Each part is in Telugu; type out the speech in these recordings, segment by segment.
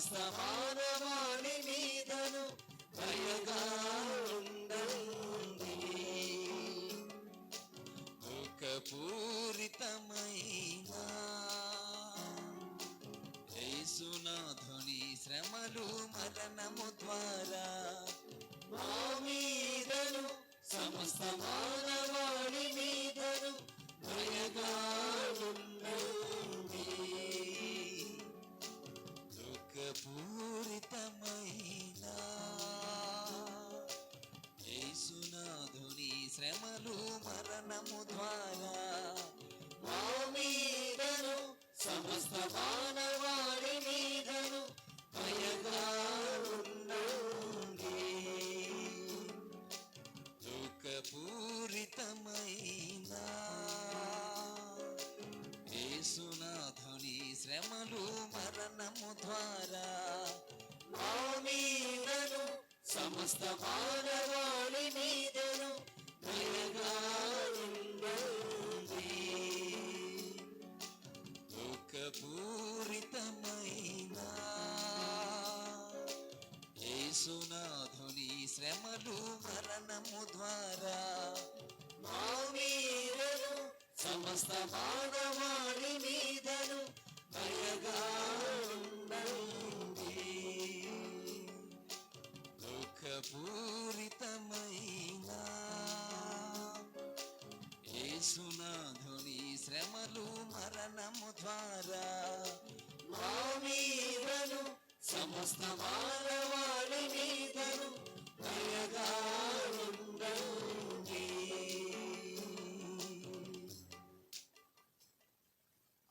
సమస్త మానవాళి మీదను దయగా ఉండండి. దుఃఖపూరితమైన యేసునాథుని శ్రమలు మరణము ద్వారా మా మీదను సమస్త మానవాళి మీదను దయగా ఉండండి. దుఃఖపూరితమైన యేసునాథుని శ్రమలు మరణము ద్వారా మా మీదను సమస్త మానవాళి మీదను దయగా ఉండండి. దుఃఖపూరితమైన యేసునాథుని శ్రమలు మరణము ద్వారా మా మీదను సమస్త మానవాళి మీదను దయగా ఉండండి. దుఃఖపూరితమైన యేసునాథుని శ్రమలు మరణము ద్వారా మా మీదను సమస్త మానవాళి మీదను దయగా ఉండండి. దుఃఖపూరితమైన యేసునాథుని శ్రమలు మరణము ద్వారా మా మీదను సమస్త మానవాళి మీదను దయగా ఉండండి.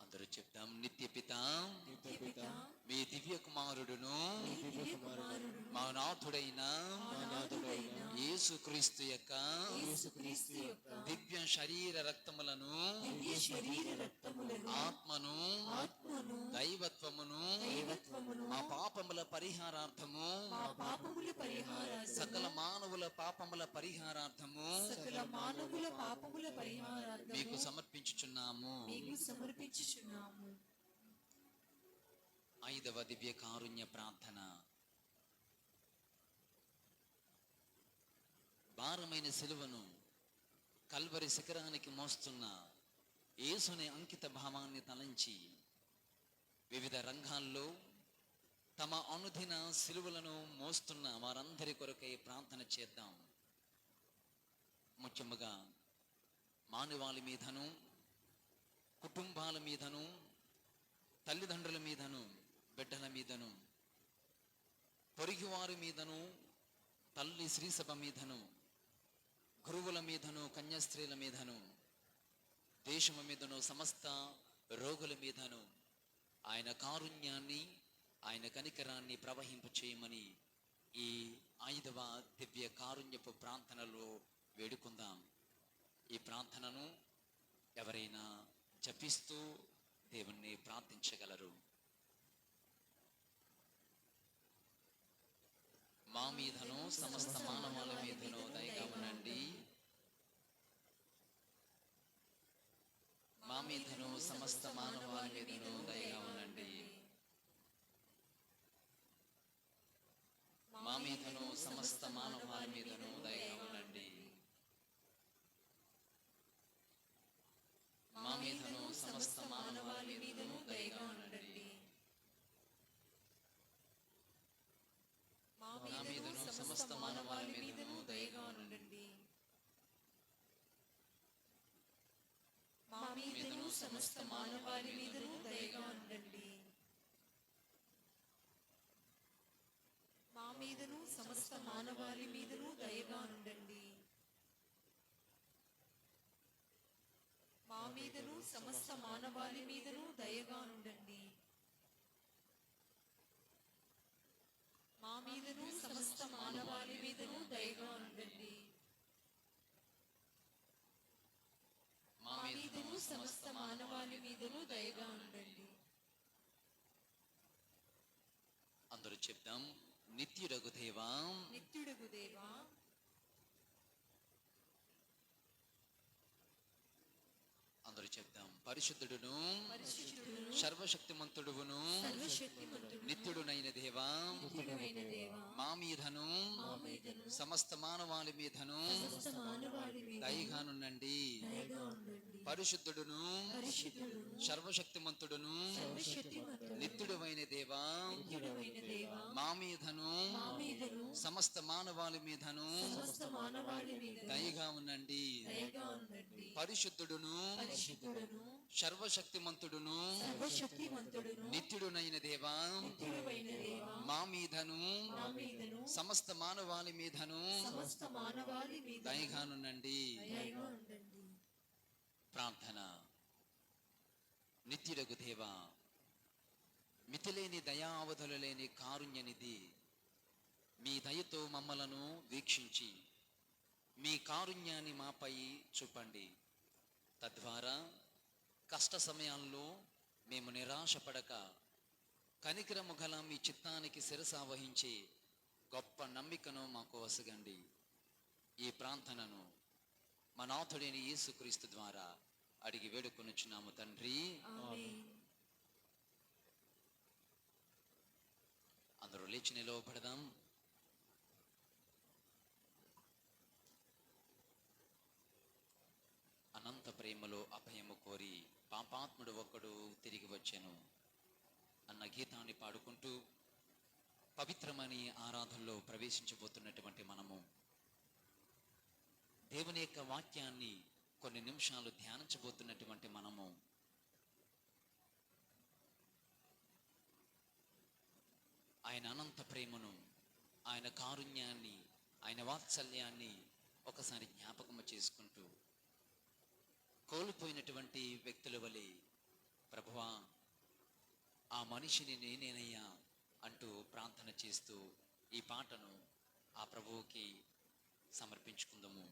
అందరూ చెప్తాం. నిత్య పిత మీ దివ్య కుమారుడును మా నాథుడైన యేసుక్రీస్తు యొక్క దివ్య శరీర రక్తములను ఆత్మను దైవత్వమును మా పాపముల పరిహారార్థము సకల మానవుల పాపముల పరిహారార్థము మీకు సమర్పించుచున్నాము. ఐదవ దివ్య కారుణ్య ప్రార్థన. భారమైన సిలువను కల్వరి శిఖరానికి మోస్తున్న యేసుని అంకిత భావాన్ని తలంచి వివిధ రంగాల్లో తమ అనుదిన సిలువలను మోస్తున్న వారందరి కొరకై ప్రార్థన చేద్దాం. ముఖ్యముగా మానవాళి మీదను, కుటుంబాల మీదను, తల్లిదండ్రుల మీదను, బిడ్డల మీదను, పొరుగువారి మీదను, తల్లి శ్రీసభ మీదను, గురువుల మీదను, కన్యాస్త్రీల మీదను, దేశము మీదను, సమస్త రోగుల మీదను ఆయన కారుణ్యాన్ని, ఆయన కనికరాన్ని ప్రవహింప చేయమని ఈ 5వ దివ్య కారుణ్యపు ప్రార్థనలో వేడుకుందాం. ఈ ప్రార్థనను ఎవరైనా జపిస్తూ దేవుణ్ణి ప్రార్థించగలరు. మా మీదను సమస్త మానవాళి మీదను దయగా ఉండండి. మా మీదను సమస్త మానవాళి మీదను దయగా ఉండండి. మా మీదను సమస్త మానవాళి మీదను దయగా ఉండండి. మా మీదను సమస్త మానవాళి మీదను దయగా ఉండండి. మా మీదను సమస్త మానవాళి మీదను దయగా ఉండండి. మా మీదను సమస్త మానవాళి మీదను దయగా ఉండండి. మా మీదను సమస్త మానవాళి మీదను దయగా ఉండండి. మా మీదను సమస్త మానవాళి మీదను దయగా ఉండండి. మా మీదను సమస్త మానవాళి మీదను దయగా ఉండండి. మా మీదను సమస్త మానవాళి మీదను దయగా ఉండండి. అందరూ చెప్దాం. నిత్యుడగు దేవా, నిత్యుడగు దేవా, అందరూ చెప్దాం. పరిశుద్ధుడును సర్వశక్తిమంతుడును నిత్యుడునైన దేవా, మా మీదను సమస్త మానవాళి మీదను దయగానుండండి. పరిశుద్ధుడును సర్వశక్తిమంతుడును నిత్యుడైన దేవా, మా మీదను సమస్త మానవాళి మీదను దయగా ఉండండి. పరిశుద్ధుడును సర్వశక్తిమంతుడును నిత్యుడునైన దేవా, మా మీదను సమస్త మానవాళి మీదను దయగానుండండి. ప్రార్థన. నిత్యుడగు దేవా, మితిలేని దయావధులు లేని కారుణ్యనిధి, మీ దయతో మమ్మలను వీక్షించి మీ కారుణ్యాన్ని మాపై చూపండి. తద్వారా కష్ట సమయాల్లో మేము నిరాశపడక కనికరము గల మీ చిత్తానికి శిరసావహించి గొప్ప నమ్మికను మాకు వసగండి. ఈ ప్రార్థనను మా నాథుడైన యేసుక్రీస్తు ద్వారా అడిగి వేడుకొనుచున్నాము తండ్రి. అందరూ లేచి నిలవబడదాం. అనంత ప్రేమలో అభయము కోరి పాపాత్ముడు ఒక్కడు తిరిగి వచ్చెను అన్న గీతాన్ని పాడుకుంటూ పవిత్రమని ఆరాధనలో ప్రవేశించబోతున్నటువంటి మనము దేవుని యొక్క వాక్యాన్ని కొన్ని నిమిషాలు ధ్యానించబోతున్నటువంటి మనము ఆయన అనంత ప్రేమను, ఆయన కారుణ్యాన్ని, ఆయన వాత్సల్యాన్ని ఒకసారి జ్ఞాపకము చేసుకుంటూ కోల్పోయినటువంటి వ్యక్తుల వలె, ప్రభువా ఆ మనిషిని నేనేనయ్యా అంటూ ప్రార్థన చేస్తూ ఈ పాటను ఆ ప్రభువుకి సమర్పించుకుందాము.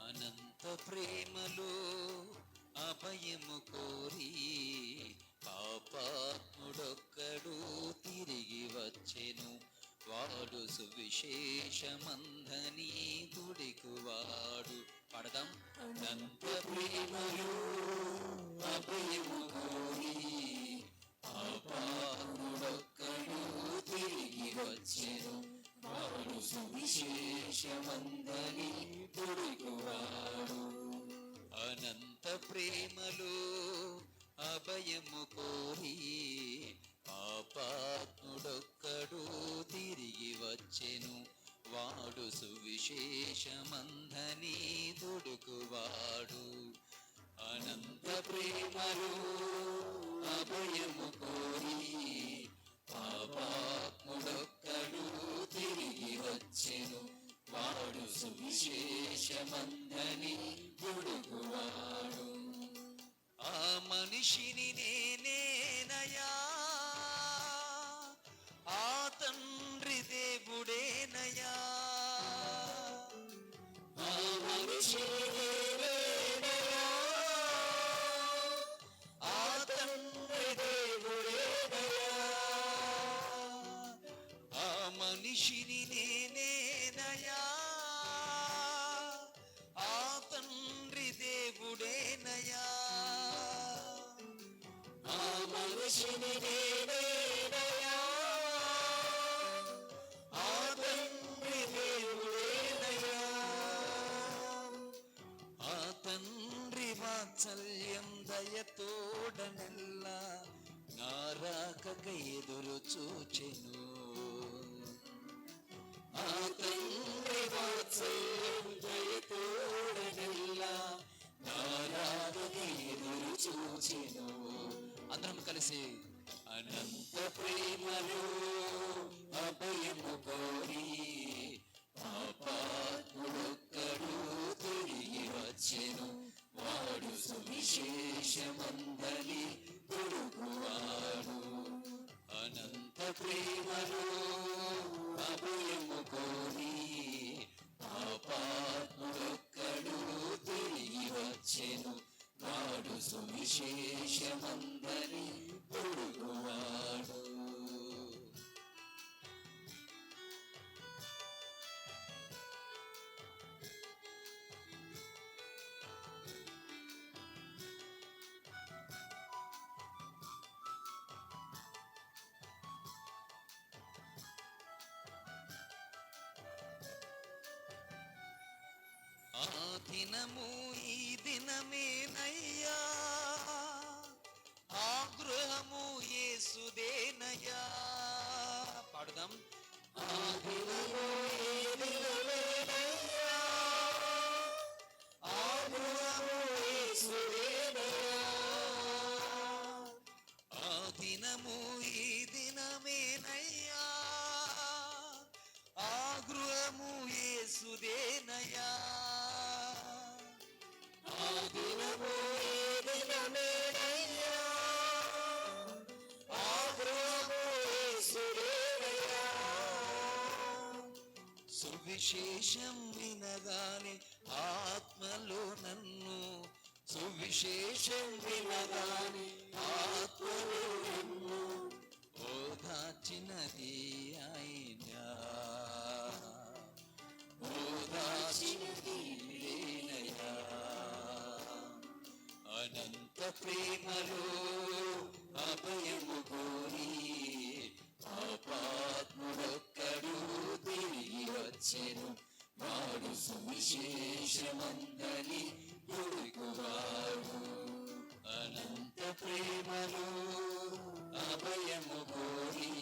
అనంత ప్రేమలో అభయము కోరి పాపాత్ముడొక్కడు తిరిగి వచ్చెను, వాడు సువిశేషమందని దుడికువాడు. పడదాం. అనంత ప్రేమలో అభయము కోరి పాపాత్ముడొక్కడు తిరిగి వచ్చెను, వాడు సువిశేషమందని దుడికువాడు. అనంత ప్రేమలో అభయము కోరి పాపాత్ముడొక్కడు తిరిగి వచ్చెను, వాడు సువిశేషమందని దుడుకువాడు. అనంత ప్రేమలో అభయము కోరి పాపాత్ముడొక్కడు తిరిగి వచ్చెను, వాడు సువిశేషమందని దుడుకువాడు. ఆ మనిషిని నేనేనయా, ఆ తండ్రి దేవుడేనయా, ఆ మనిషిని నేనేనయా, ఆ తండ్రి దేవుడేనయా, ఆ మనిషిని నేనేనయా, ఆ తండ్రి దేవుడేనయా, ఆ మనిషిని నేనేనయా, ఆ తండ్రి దేవుడేనయా. ఆ తండ్రి వాత్సల్యం దయతోడనెల్లా నా రాకకై ఎదురు చూచెను, ఆ తండ్రి వాత్సల్యం దయతోడనెల్లా నా రాకకై ఎదురు చూచెను. అందరం కలిసి అనంత ప్రేమలో అభయము కోరి పాపాత్ముడొక్కడు తిరిగి వచ్చెను, వాడు సువిశేషమందని దుడుకువాడు. అనంత ప్రేమలో అభయము కోరి సువిశేషమందని పొరుగువాడు. ఆ దినము ఈ దినమేనయ్యా, ఆ గృహము యేసుదేనయ్యా. పాడుదాం. ఆ దినము ఈ దినమేనయ్యా, ఆ గృహము యేసుదేనయ్యా. ఆ దినము ఈ దినమేనయ్యా, ఆ గృహము యేసుదేనయ్యా. ఆ దినము ఈ దినమేనయ్యా, ఆ గృహము యేసుదేనయ్యా. సువిశేషం వినగానే ఆత్మలో నన్ను, సువిశేషం వినగానే ఆత్మలో నన్ను ఓదార్చినది ఆయనా, ఓదార్చినది నేనయ్యా. అనంత ప్రేమలో అభయము కోరి పాపాత్ముడొక్కడు తిరిగి వచ్చెను, వాడు సువిశేషమందని పొరుగువాడు. అనంత ప్రేమలో అభయము కోరి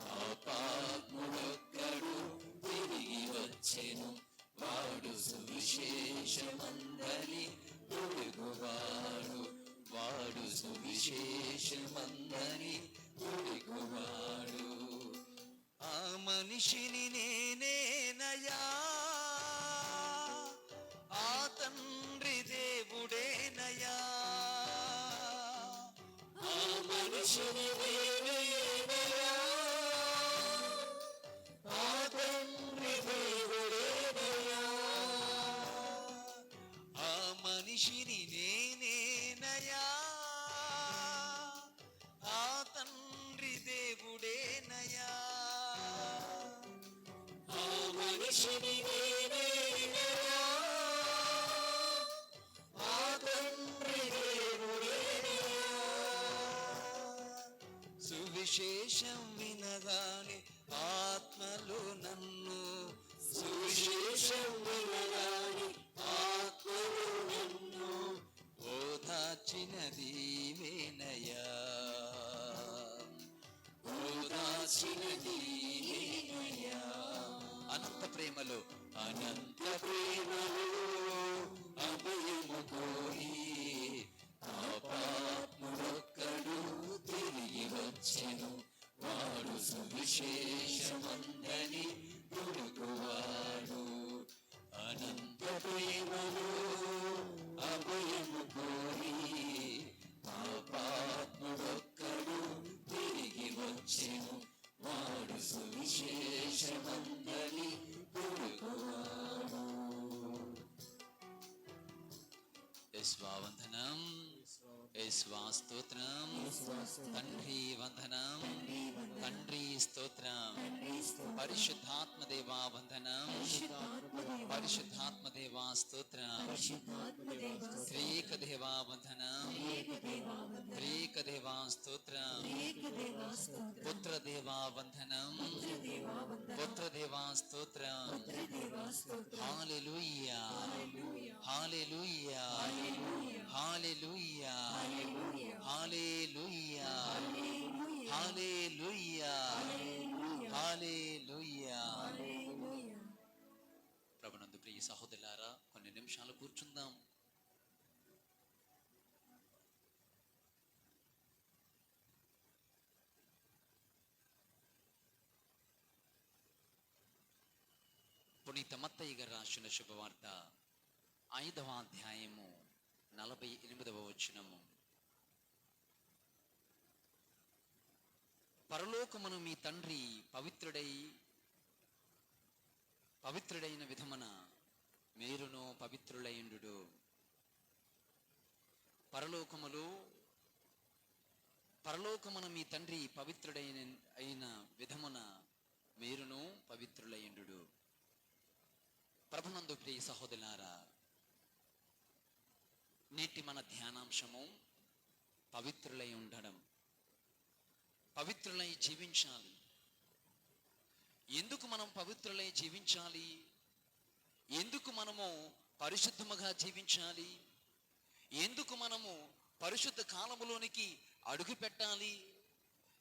పాపాత్ముడొక్కడు తిరిగి వచ్చెను, వాడు సువిశేషమందని పొరుగువాడు. వాడు సువిశేషమందని పొరుగువాడు. ఆ మనిషిని నేనేనయా, ఆ తండ్రి దేవుడేనయా. ఆ మనిషిని నేనేనయా, ఆ తండ్రి దేవుడేనయా. ఆ మనిషిని నేనేనయా, ఆ తండ్రి దేవుడేనయా. ఆ మనిషిని నేనేనయా, ఆ తండ్రి దేవుడేనయా. సువిశేషం వినగానే ఆత్మలో నన్ను, సువిశేషం వినగానే ఆత్మలో నన్ను ఓదార్చినది వేనయ్యా, ఓదార్చినది వేనయ్యా. అనంత ప్రేమలో, అనంత ప్రేమలో అభయము కోరి పాపాత్ముడొక్కడు తిరిగి వచ్చెను, వాడు సువిశేషమందని పొరుగువాడు. అనంత ప్రేమలో అభయము కోరి పాపాత్ముడొక్కడు తిరిగి వచ్చెను, వాడు సువిశేషమందని పొరుగువాడు. యేసువా వందనం, యేసువా స్తోత్రం, తండ్రి వందనం, తండ్రి స్తోత్రం, పరిశుద్ధాత్మ దేవా వందనం, పరిశుద్ధాత్మ దేవా స్తోత్రం, త్రియేక దేవా వందనం, త్రియేక దేవా స్తోత్రం, పుత్ర దేవా వందనం, పుత్ర దేవా స్తోత్రం. హల్లెలూయా, హల్లెలూయా, హల్లెలూయా, హల్లెలూయా, హల్లెలూయా, హల్లెలూయా. ప్రభునందు ప్రియ సహోదరులారా, కొన్ని నిమిషాలు కూర్చుందాం. పునీత మత్తయి గారు రాసిన శుభవార్త 5వ అధ్యాయము 48వ వచనము. పరలోకమును మీ తండ్రి పవిత్రుడైన విధమున మీరును పవిత్రులైండు. పరలోకములో పరలోకమున మీ తండ్రి అయిన విధమున మీరును పవిత్రులయ్యుండు. ప్రభునందు ప్రియ సహోదరులారా, నేటి మన ధ్యానాంశము పవిత్రులై ఉండడం, పవిత్రులై జీవించాలి. ఎందుకు మనం పవిత్రులై జీవించాలి? ఎందుకు మనము పరిశుద్ధముగా జీవించాలి? ఎందుకు మనము పరిశుద్ధ కాలములోనికి అడుగు పెట్టాలి?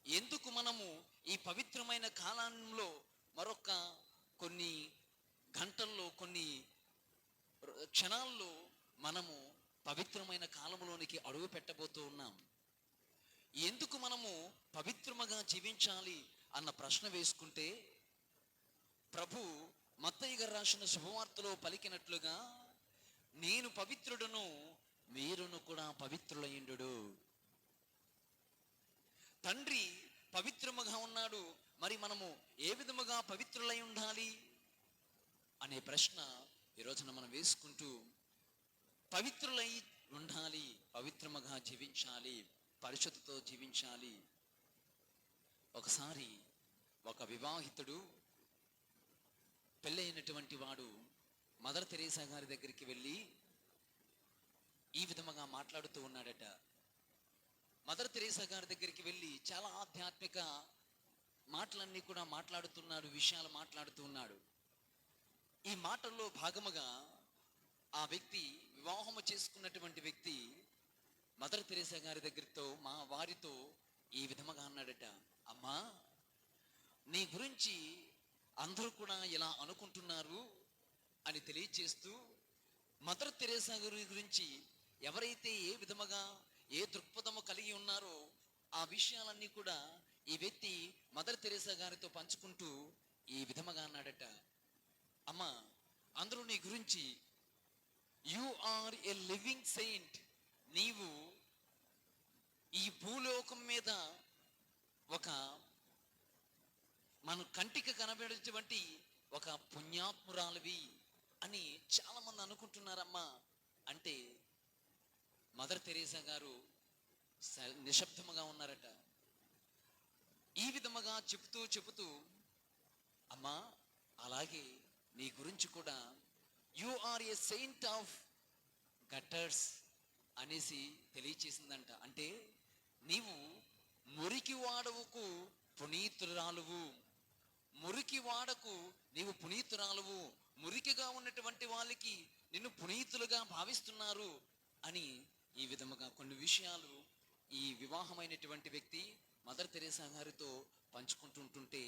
ఎందుకు మనము ఈ పవిత్రమైన కాలంలో మరొక కొన్ని గంటల్లో, కొన్ని క్షణాల్లో మనము పవిత్రమైన కాలంలోనికి అడుగు పెట్టబోతూ ఉన్నాం? ఎందుకు మనము పవిత్రముగా జీవించాలి అన్న ప్రశ్న వేసుకుంటే, ప్రభు మత్తయి గారు రాసిన శుభవార్తలో పలికినట్లుగా, నేను పవిత్రుడను, మీరును కూడా పవిత్రులయ్యుండు. తండ్రి పవిత్రముగా ఉన్నాడు, మరి మనము ఏ విధముగా పవిత్రులై ఉండాలి అనే ప్రశ్న ఈరోజున మనం వేసుకుంటూ, పవిత్రులై ఉండాలి, పవిత్రముగా జీవించాలి, పరిశుద్ధతో జీవించాలి. ఒకసారి ఒక వివాహితుడు, పెళ్ళైనటువంటి వాడు మదర్ తెరేసా గారి దగ్గరికి వెళ్ళి ఈ విధముగా మాట్లాడుతూ ఉన్నాడట. మదర్ తెరేసా గారి దగ్గరికి వెళ్ళి చాలా ఆధ్యాత్మిక మాటలన్నీ కూడా మాట్లాడుతున్నాడు, విషయాలు మాట్లాడుతూ ఉన్నాడు. ఈ మాటల్లో భాగముగా ఆ వ్యక్తి, వివాహము చేసుకున్నటువంటి వ్యక్తి మదర్ తెరేసా గారి దగ్గరతో, మా వారితో ఈ విధముగా అన్నాడట, అమ్మా, నీ గురించి అందరూ కూడా ఇలా అనుకుంటున్నారు అని తెలియచేస్తూ, మదర్ తెరేసా గారి గురించి ఎవరైతే ఏ విధముగా ఏ దృక్పథము కలిగి ఉన్నారో ఆ విషయాలన్నీ కూడా ఈ వ్యక్తి మదర్ తెరేసా గారితో పంచుకుంటూ ఈ విధముగా అన్నాడట, అమ్మా, అందరూ నీ గురించి you are a living saint, నీవు ఈ భూలోకం మీద ఒక మన కంటికి కనబడేటువంటి ఒక పుణ్యాత్మురాలివి అని చాలా మంది అనుకుంటున్నారమ్మా అంటే, మదర్ తెరేసా గారు నిశ్శబ్దముగా ఉన్నారట. ఈ విధముగా చెబుతూ అమ్మా, అలాగే నీ గురించి కూడా you are a saint of gutters అనేసి తెలియచేసిందంట. అంటే నీవు మురికి వాడవుకు పునీతురాలువు, మురికి వాడకు నీవు పునీతురాలువు, మురికిగా ఉన్నటువంటి వాళ్ళకి నిన్ను పునీతులుగా భావిస్తున్నారు అని ఈ విధముగా కొన్ని విషయాలు ఈ వివాహమైనటువంటి వ్యక్తి మదర్ తెరేసా గారితో పంచుకుంటుంటే,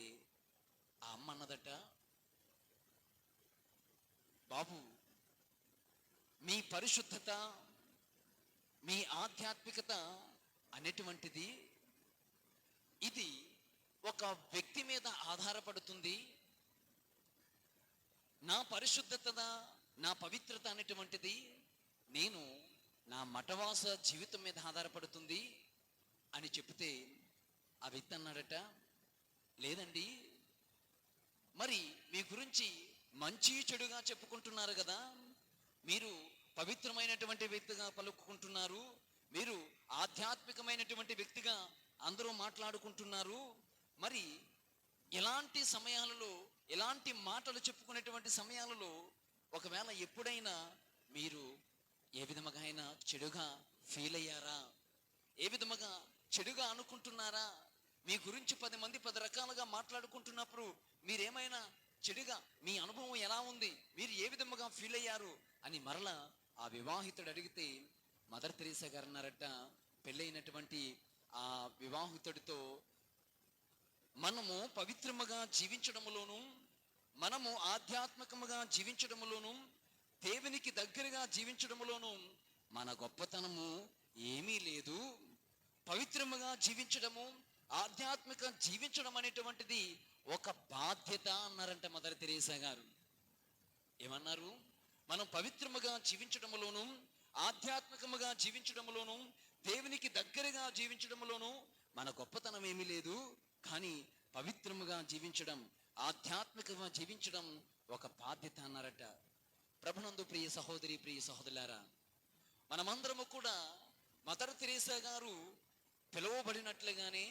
ఆ అమ్మ అన్నదట, బాబు, మీ పరిశుద్ధత, మీ ఆధ్యాత్మికత అనేటువంటిది ఇది ఒక వ్యక్తి మీద ఆధారపడుతుంది. నా పరిశుద్ధత, నా పవిత్రత అనేటువంటిది నేను నా మఠవాస జీవితం మీద ఆధారపడుతుంది అని చెప్తే, ఆ వ్యక్తి అన్నాడట, లేదండి, మరి మీ గురించి మంచి చెడుగా చెప్పుకుంటున్నారు కదా, మీరు పవిత్రమైనటువంటి వ్యక్తిగా పలుకుకుంటున్నారు, మీరు ఆధ్యాత్మికమైనటువంటి వ్యక్తిగా అందరూ మాట్లాడుకుంటున్నారు, మరి ఎలాంటి సమయాలలో, ఎలాంటి మాటలు చెప్పుకునేటువంటి సమయాలలో ఒకవేళ ఎప్పుడైనా మీరు ఏ విధముగా అయినా చెడుగా ఫీల్ అయ్యారా? ఏ విధముగా చెడుగా అనుకుంటున్నారా? మీ గురించి 10 మంది 10 రకాలుగా మాట్లాడుకుంటున్నప్పుడు మీరేమైనా చెడుగా, మీ అనుభవం ఎలా ఉంది, మీరు ఏ విధముగా ఫీల్ అయ్యారు అని మరలా ఆ వివాహితుడు అడిగితే, మదర్ తెరేసా గారు అన్నారట, పెళ్ళైనటువంటి ఆ వివాహితుడితో, మనము పవిత్రముగా జీవించడములోను, మనము ఆధ్యాత్మికముగా జీవించడములోను, దేవునికి దగ్గరగా జీవించడములోను మన గొప్పతనము ఏమీ లేదు. పవిత్రముగా జీవించడము, ఆధ్యాత్మిక జీవించడం అనేటువంటిది ఒక బాధ్యత అన్నారంట మదర్ తెరేసా గారు. ఏమన్నారు? మనం పవిత్రముగా జీవించడములోను, ఆధ్యాత్మికముగా జీవించడములోను, దేవునికి దగ్గరగా జీవించడములోను మన గొప్పతనం ఏమీ లేదు, కానీ పవిత్రముగా జీవించడం, ఆధ్యాత్మికంగా జీవించడం ఒక బాధ్యత అన్నారట. ప్రభునందు ప్రియ సహోదరి, ప్రియ సహోదరులారా, మనమందరము కూడా మదర్ తెరీసా గారు పిలువబడినట్లుగానే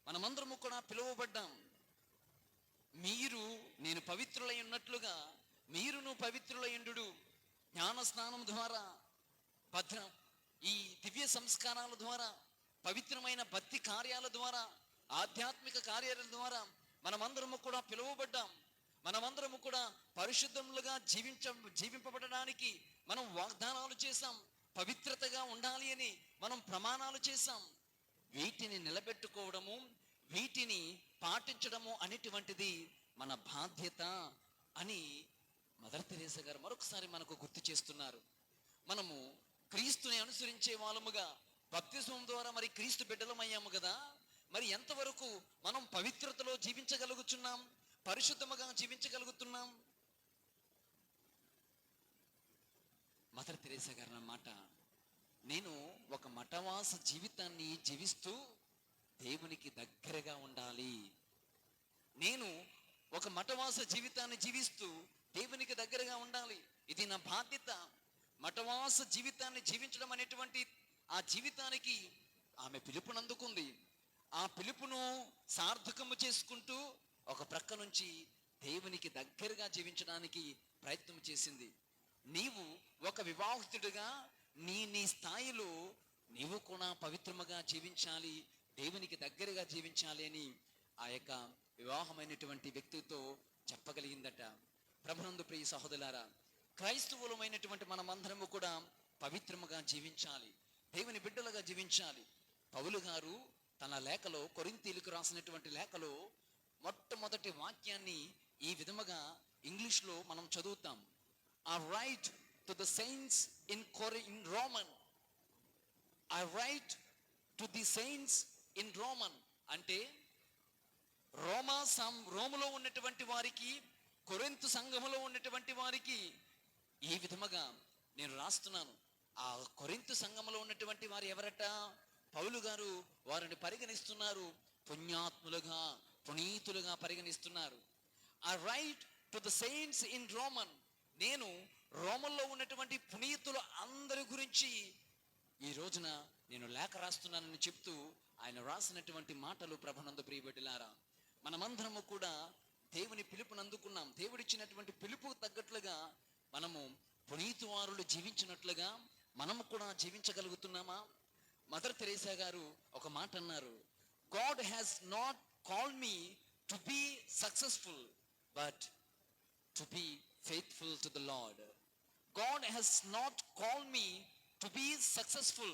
మనమందరము కూడా పిలువబడ్డాం. మీరు నేను పవిత్రులై ఉన్నట్లుగా మీరును పవిత్రులయుండు. జ్ఞాన స్నానం ద్వారా, భద్రం ఈ దివ్య సంస్కారాల ద్వారా, పవిత్రమైన భక్తి కార్యాల ద్వారా, ఆధ్యాత్మిక కార్యాల ద్వారా మనమందరము కూడా పిలువబడ్డాం. మనమందరము కూడా పరిశుద్ధములుగా జీవింపబడడానికి మనం వాగ్దానాలు చేశాం. పవిత్రతగా ఉండాలి అని మనం ప్రమాణాలు చేశాం. వీటిని నిలబెట్టుకోవడము, వీటిని పాటించడము అనేటువంటిది మన బాధ్యత అని మదర్ తెరీసా గారు మరొకసారి మనకు గుర్తు చేస్తున్నారు. మనము క్రీస్తుని అనుసరించే వాళ్ళముగా బాప్తిస్మం ద్వారా మరి క్రీస్తు బిడ్డలమయ్యాము కదా. మరి ఎంతవరకు మనం పవిత్రతలో జీవించగలుగుతున్నాం, పరిశుద్ధముగా జీవించగలుగుతున్నాం? మదర్ తెరీసా గారి అన్నమాట, నేను ఒక మఠవాస జీవితాన్ని జీవిస్తూ దేవునికి దగ్గరగా ఉండాలి. నేను ఒక మఠవాస జీవితాన్ని జీవిస్తూ దేవునికి దగ్గరగా ఉండాలి. ఇది నా బాధ్యత. మఠవాస జీవితాన్ని జీవించడం అనేటువంటి ఆ జీవితానికి ఆమె పిలుపునందుకుంది. ఆ పిలుపును సార్థకము చేసుకుంటూ ఒక ప్రక్క నుంచి దేవునికి దగ్గరగా జీవించడానికి ప్రయత్నం చేసింది. నీవు ఒక వివాహితుడిగా నీ స్థాయిలో నీవు కూడా పవిత్రముగా జీవించాలి, దేవునికి దగ్గరగా జీవించాలి అని ఆ యొక్క వివాహమైనటువంటి వ్యక్తితో చెప్పగలిగిందట. ప్రభునందు ప్రియ సహోదరులారా, క్రైస్తవులమైనటువంటి మనమందరము కూడా పవిత్రముగా జీవించాలి, దేవుని బిడ్డలుగా జీవించాలి. పౌలు గారు తన లేఖలో, కొరింథీయులకు రాసినటువంటి లేఖలో మొట్టమొదటి వాక్యాన్ని ఈ విధముగా ఇంగ్లీష్లో మనం చదువుతాం. I write to the saints in Roman. I write to the saints in Roman. అంటే రోములో ఉన్నటువంటి వారికి, కొరింథు సంఘములో ఉన్నటువంటి వారికి ఈ విధముగా నేను రాస్తున్నాను. ఆ కొరింథు సంఘములో ఉన్నటువంటి వారు ఎవరట? పౌలు గారు వారిని పరిగణిస్తున్నారు, పుణ్యాత్ములుగా, పునీతులుగా పరిగణిస్తున్నారు. I write to the saints in Roman. నేను రోమల్లో ఉన్నటువంటి పునీతులు అందరి గురించి ఈ రోజున నేను లేఖ రాస్తున్నానని చెప్తూ ఆయన రాసినటువంటి మాటలు. ప్రభునందు ప్రియబిడ్డలారా, మనమందరము కూడా దేవుని పిలుపుని అందుకున్నాం. దేవుడిచ్చినటువంటి పిలుపు తగ్గట్లుగా మనము పునీతువారులు జీవించినట్లుగా మనము కూడా జీవించగలుగుతున్నామా? మదర్ తెరీసా గారు ఒక మాట అన్నారు, God has not called me to be successful, but to be faithful to the Lord. God has not called me to be successful,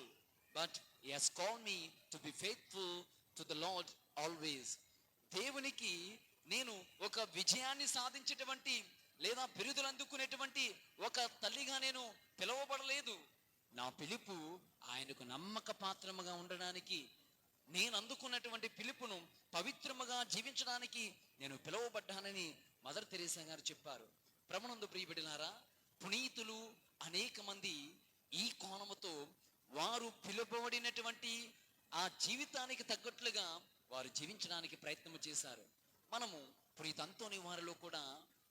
but He has called me to be faithful to the Lord always. దేవునికి నేను ఒక విజయాన్ని సాధించేటువంటి లేదా బిరుదులు అందుకునేటువంటి ఒక తల్లిగా నేను పిలువబడలేదు. నా పిలుపు ఆయనకు నమ్మక పాత్రముగా ఉండడానికి, నేను అందుకున్నటువంటి పిలుపును పవిత్రముగా జీవించడానికి నేను పిలువబడ్డానని మదర్ తెరీసా గారు చెప్పారు. ప్రభునందు ప్రియబిడ్డలారా, పునీతులు అనేక మంది ఈ కోణముతో వారు పిలువబడినటువంటి ఆ జీవితానికి తగ్గట్లుగా వారు జీవించడానికి ప్రయత్నం చేశారు. మనము పునీత అంతోని వారిలో కూడా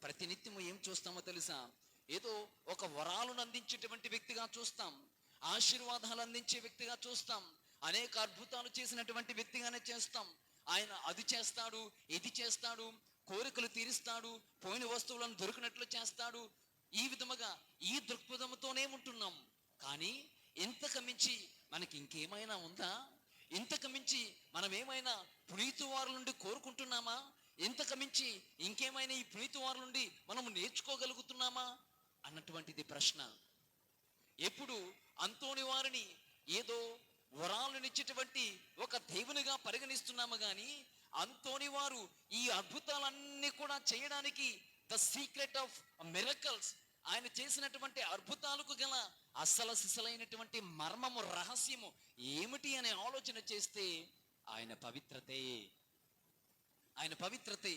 ప్రతినిత్యము ఏం చూస్తామో తెలుసా? ఏదో ఒక వరాలను అందించేటువంటి వ్యక్తిగా చూస్తాం, ఆశీర్వాదాలు అందించే వ్యక్తిగా చూస్తాం, అనేక అద్భుతాలు చేసినటువంటి వ్యక్తిగానే చేస్తాం. ఆయన అది చేస్తాడు, ఇది చేస్తాడు, కోరికలు తీరుస్తాడు, పోయిన వస్తువులను దొరికినట్లు చేస్తాడు. ఈ విధముగా ఈ దృక్పథంతోనే ఉంటున్నాం. కానీ ఇంతకు మించి మనకి ఇంకేమైనా ఉందా? ఇంతకు మించి మనం ఏమైనా పునీతు వారి నుండి కోరుకుంటున్నామా? ఇంతకు మించి ఇంకేమైనా ఈ పునీతు వారి నుండి మనం నేర్చుకోగలుగుతున్నామా అన్నటువంటిది ప్రశ్న. ఎప్పుడు అంతోని వారిని ఏదో వరాలనిచ్చేటువంటి ఒక దేవునిగా పరిగణిస్తున్నాము కానీ అంతోని వారు ఈ అద్భుతాలన్నీ కూడా చేయడానికి ద సీక్రెట్ ఆఫ్ మిరకల్స్, ఆయన చేసినటువంటి అద్భుతాలకు గల అసలు సిసలైనటువంటి మర్మము, రహస్యము ఏమిటి అనే ఆలోచన చేస్తే ఆయన పవిత్రతే. ఆయన పవిత్రతే.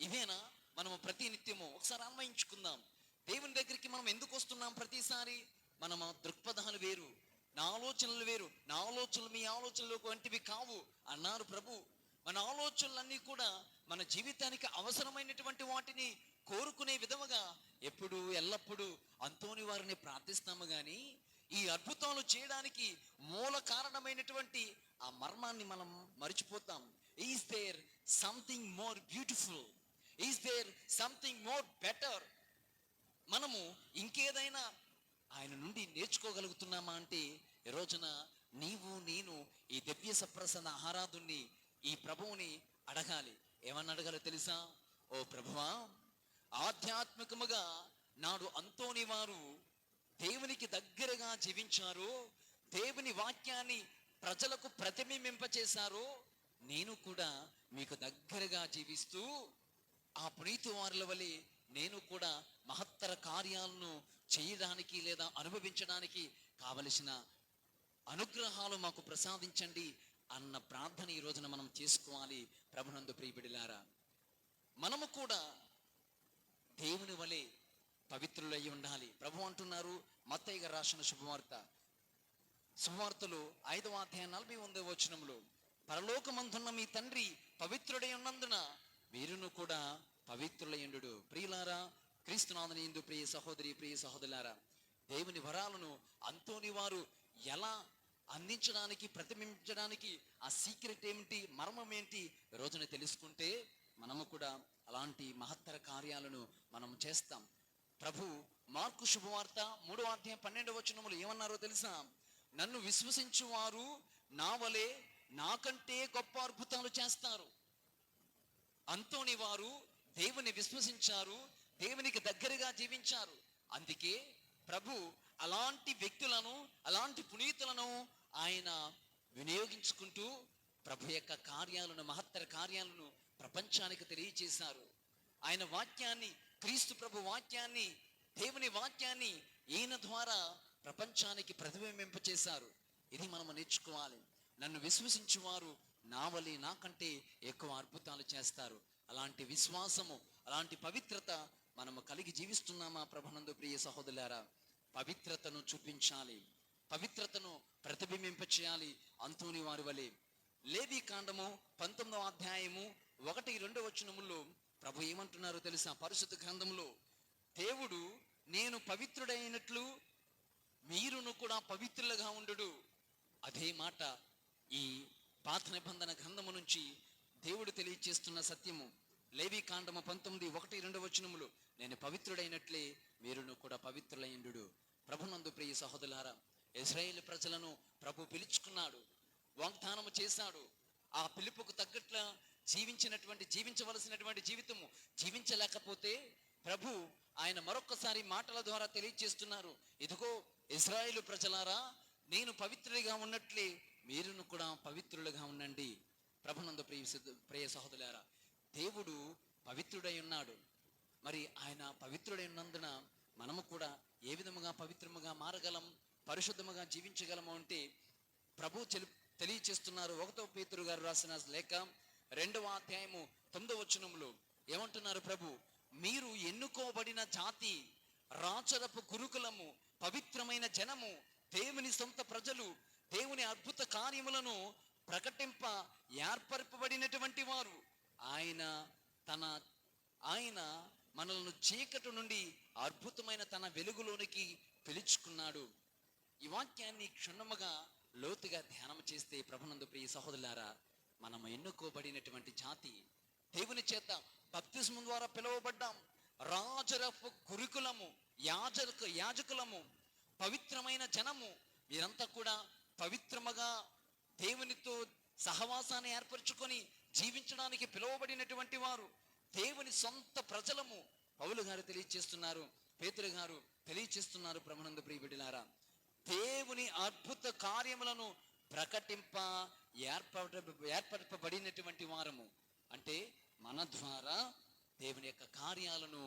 ఇవేనా మనము ప్రతి నిత్యము ఒకసారి అన్వయించుకుందాం. దేవుని దగ్గరికి మనం ఎందుకు వస్తున్నాం? ప్రతిసారి మన దృక్పథాలు వేరు, నా ఆలోచనలు వేరు. నా ఆలోచనలు మీ ఆలోచనలు వంటివి కావు అన్నారు ప్రభు. మన ఆలోచనలన్నీ కూడా మన జీవితానికి అవసరమైనటువంటి వాటిని కోరుకునే విధముగా ఎప్పుడు ఎల్లప్పుడూ అంతోని వారిని ప్రార్థిస్తాము. కానీ ఈ అద్భుతాలు చేయడానికి మూల కారణమైనటువంటి ఆ మర్మాన్ని మనం మర్చిపోతాం. Is there something more beautiful, is there something more better? మనము ఇంకేదైనా ఆయన నుండి నేర్చుకోగలుగుతున్నామా అంటే ఈ రోజున నీవు నేను ఈ దివ్య సప్రసన్న ఆరాధుణ్ణి, ఈ ప్రభువుని అడగాలి. ఏమని అడగాలో తెలుసా? ఓ ప్రభువా, ఆధ్యాత్మికముగా నాడు అంతోని వారు దేవునికి దగ్గరగా జీవించారు, దేవుని వాక్యాన్ని ప్రజలకు ప్రతిబింబింపచేశారు, నేను కూడా మీకు దగ్గరగా జీవిస్తూ ఆ పునీతు వారుల వలె నేను కూడా మహత్తర కార్యాలను చేయడానికి లేదా అనుభవించడానికి కావలసిన అనుగ్రహాలు మాకు ప్రసాదించండి అన్న ప్రార్థన ఈ రోజున మనం చేసుకోవాలి. ప్రభునందు ప్రియబిడ్డలారా, మనము కూడా దేవుని వలె పవిత్రులై ఉండాలి. ప్రభు అంటున్నారు మత్తయి గారు రాసిన శుభవార్తలు 5వ అధ్యాయం 49వ వచనంలో, పరలోకమందున్న మీ తండ్రి పవిత్రుడై ఉన్నందున మీరును కూడా పవిత్రులయ్యుండు. ప్రియులారా, క్రీస్తునాథుని యందు ప్రియ సహోదరి ప్రియ సహోదరులారా, దేవుని వరాలను అంతోని వారు ఎలా అందించడానికి ప్రతిబింబించడానికి ఆ సీక్రెట్ ఏమిటి, మర్మం ఏంటి రోజున తెలుసుకుంటే మనము కూడా అలాంటి మహత్తర కార్యాలను మనం చేస్తాం. ప్రభు మార్కు శుభవార్త 3వ అధ్యాయం 12వ వచనములు ఏమన్నారో తెలుసా? నన్ను విశ్వసించు వారు నా వలె నాకంటే గొప్ప అద్భుతాలు చేస్తారు. అంతోని వారు దేవుని విశ్వసించారు, దేవునికి దగ్గరగా జీవించారు. అందుకే ప్రభు అలాంటి వ్యక్తులను, అలాంటి పునీతులను ఆయన వినియోగించుకుంటూ ప్రభు యొక్క కార్యాలను, మహత్తర కార్యాలను ప్రపంచానికి తెలియచేశారు. ఆయన వాక్యాన్ని, క్రీస్తు ప్రభు వాక్యాన్ని, దేవుని వాక్యాన్ని ఈయన ద్వారా ప్రపంచానికి ప్రతిబింబింపచేశారు. ఇది మనం నేర్చుకోవాలి. నన్ను విశ్వసించువారు నా వలె నాకంటే ఎక్కువ అద్భుతాలు చేస్తారు. అలాంటి విశ్వాసము, అలాంటి పవిత్రత మనము కలిగి జీవిస్తున్నామా? ప్రభునందు ప్రియ సహోదరులారా, పవిత్రతను చూపించాలి, పవిత్రతను ప్రతిబింబింపచేయాలి అంతోని వారి వలె. లేవి కాండము 19వ అధ్యాయము 1-2 వచనముల్లో ప్రభు ఏమంటున్నారో తెలుసా? పరిశుద్ధ గ్రంథంలో దేవుడు నేను పవిత్రుడైనట్లు మీరును కూడా పవిత్రులుగా ఉండు. అదే మాట ఈ పాత నిబంధన గ్రంథము నుంచి దేవుడు తెలియచేస్తున్న సత్యము. లేవి కాండము 19:1-2 వచనములు, నేను పవిత్రుడైనట్లే మీరును కూడా పవిత్రులైండు. ప్రభునందు ప్రియ సహోదరులారా, ఇశ్రాయేలు ప్రజలను ప్రభు పిలుచుకున్నాడు, వాగ్దానము చేశాడు. ఆ పిలుపుకు తగ్గట్ల జీవించవలసినటువంటి జీవితము జీవించలేకపోతే ప్రభు ఆయన మరొక్కసారి మాటల ద్వారా తెలియజేస్తున్నారు, ఇదిగో ఇశ్రాయేలు ప్రజలారా, నేను పవిత్రుడిగా ఉన్నట్లే మీరును కూడా పవిత్రులుగా ఉండండి. ప్రభునందు ప్రియ సహోదరులారా, దేవుడు పవిత్రుడై ఉన్నాడు. మరి ఆయన పవిత్రుడై ఉన్నందున మనము కూడా ఏ విధముగా పవిత్రముగా మారగలం, పరిశుద్ధముగా జీవించగలము అంటే ప్రభు తెలియచేస్తున్నారు. 1వ పేతురు గారు రాసిన లేఖ 2వ అధ్యాయము 9వ వచనములో ఏమంటున్నారు ప్రభు? మీరు ఎన్నుకోబడిన జాతి, రాచరపు గురుకులము, పవిత్రమైన జనము, దేవుని సొంత ప్రజలు, దేవుని అద్భుత కార్యములను ప్రకటింప ఏర్పరపబడినటువంటి వారు. ఆయన మనలను చీకటి నుండి అద్భుతమైన తన వెలుగులోనికి పిలుచుకున్నాడు. ఈ వాక్యాన్ని క్షుణ్ణముగా లోతుగా ధ్యానం చేస్తే ప్రభునందు ప్రియ సహోదరులారా, మనము ఎన్నుకోబడినటువంటి జాతి, దేవుని చేత బప్తిస్మం ద్వారా పిలువబడ్డాం, రాజరపు గురుకులము, యాజకులము, పవిత్రమైన జనము. మీరంతా కూడా పవిత్రముగా దేవునితో సహవాసాన్ని ఏర్పరచుకొని జీవించడానికి పిలువబడినటువంటి వారు, దేవుని సొంత ప్రజలము. పౌలు గారు తెలియచేస్తున్నారు, పేతురు గారు తెలియచేస్తున్నారు. ప్రభునందు ప్రియ బిడ్డలారా, దేవుని అద్భుత కార్యములను ప్రకటింప ఏర్పరపబడినటువంటి వారము. అంటే మన ద్వారా దేవుని యొక్క కార్యాలను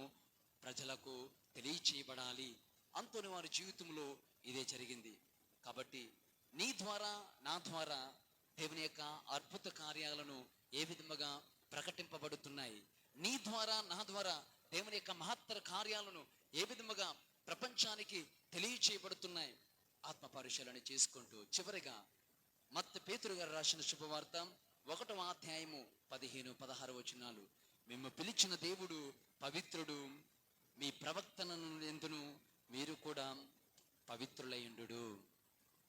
ప్రజలకు తెలియచేయబడాలి. అంతోని వారి జీవితంలో ఇదే జరిగింది. కాబట్టి నీ ద్వారా, నా ద్వారా దేవుని యొక్క అద్భుత కార్యాలను ఏ విధముగా ప్రకటింపబడుతున్నాయి, నీ ద్వారా నా ద్వారా దేవుని యొక్క మహత్తర కార్యాలను ఏ విధముగా ప్రపంచానికి తెలియచేయబడుతున్నాయి, ఆత్మ పరిశీలన చేసుకుంటూ చివరిగా మత్తయి పేతురు గారు రాసిన శుభవార్త 1వ అధ్యాయము 15-16 వచనాలు, మేము పిలిచిన దేవుడు పవిత్రుడు, మీ ప్రవక్తలను ఎందును మీరు కూడా పవిత్రులయుండు.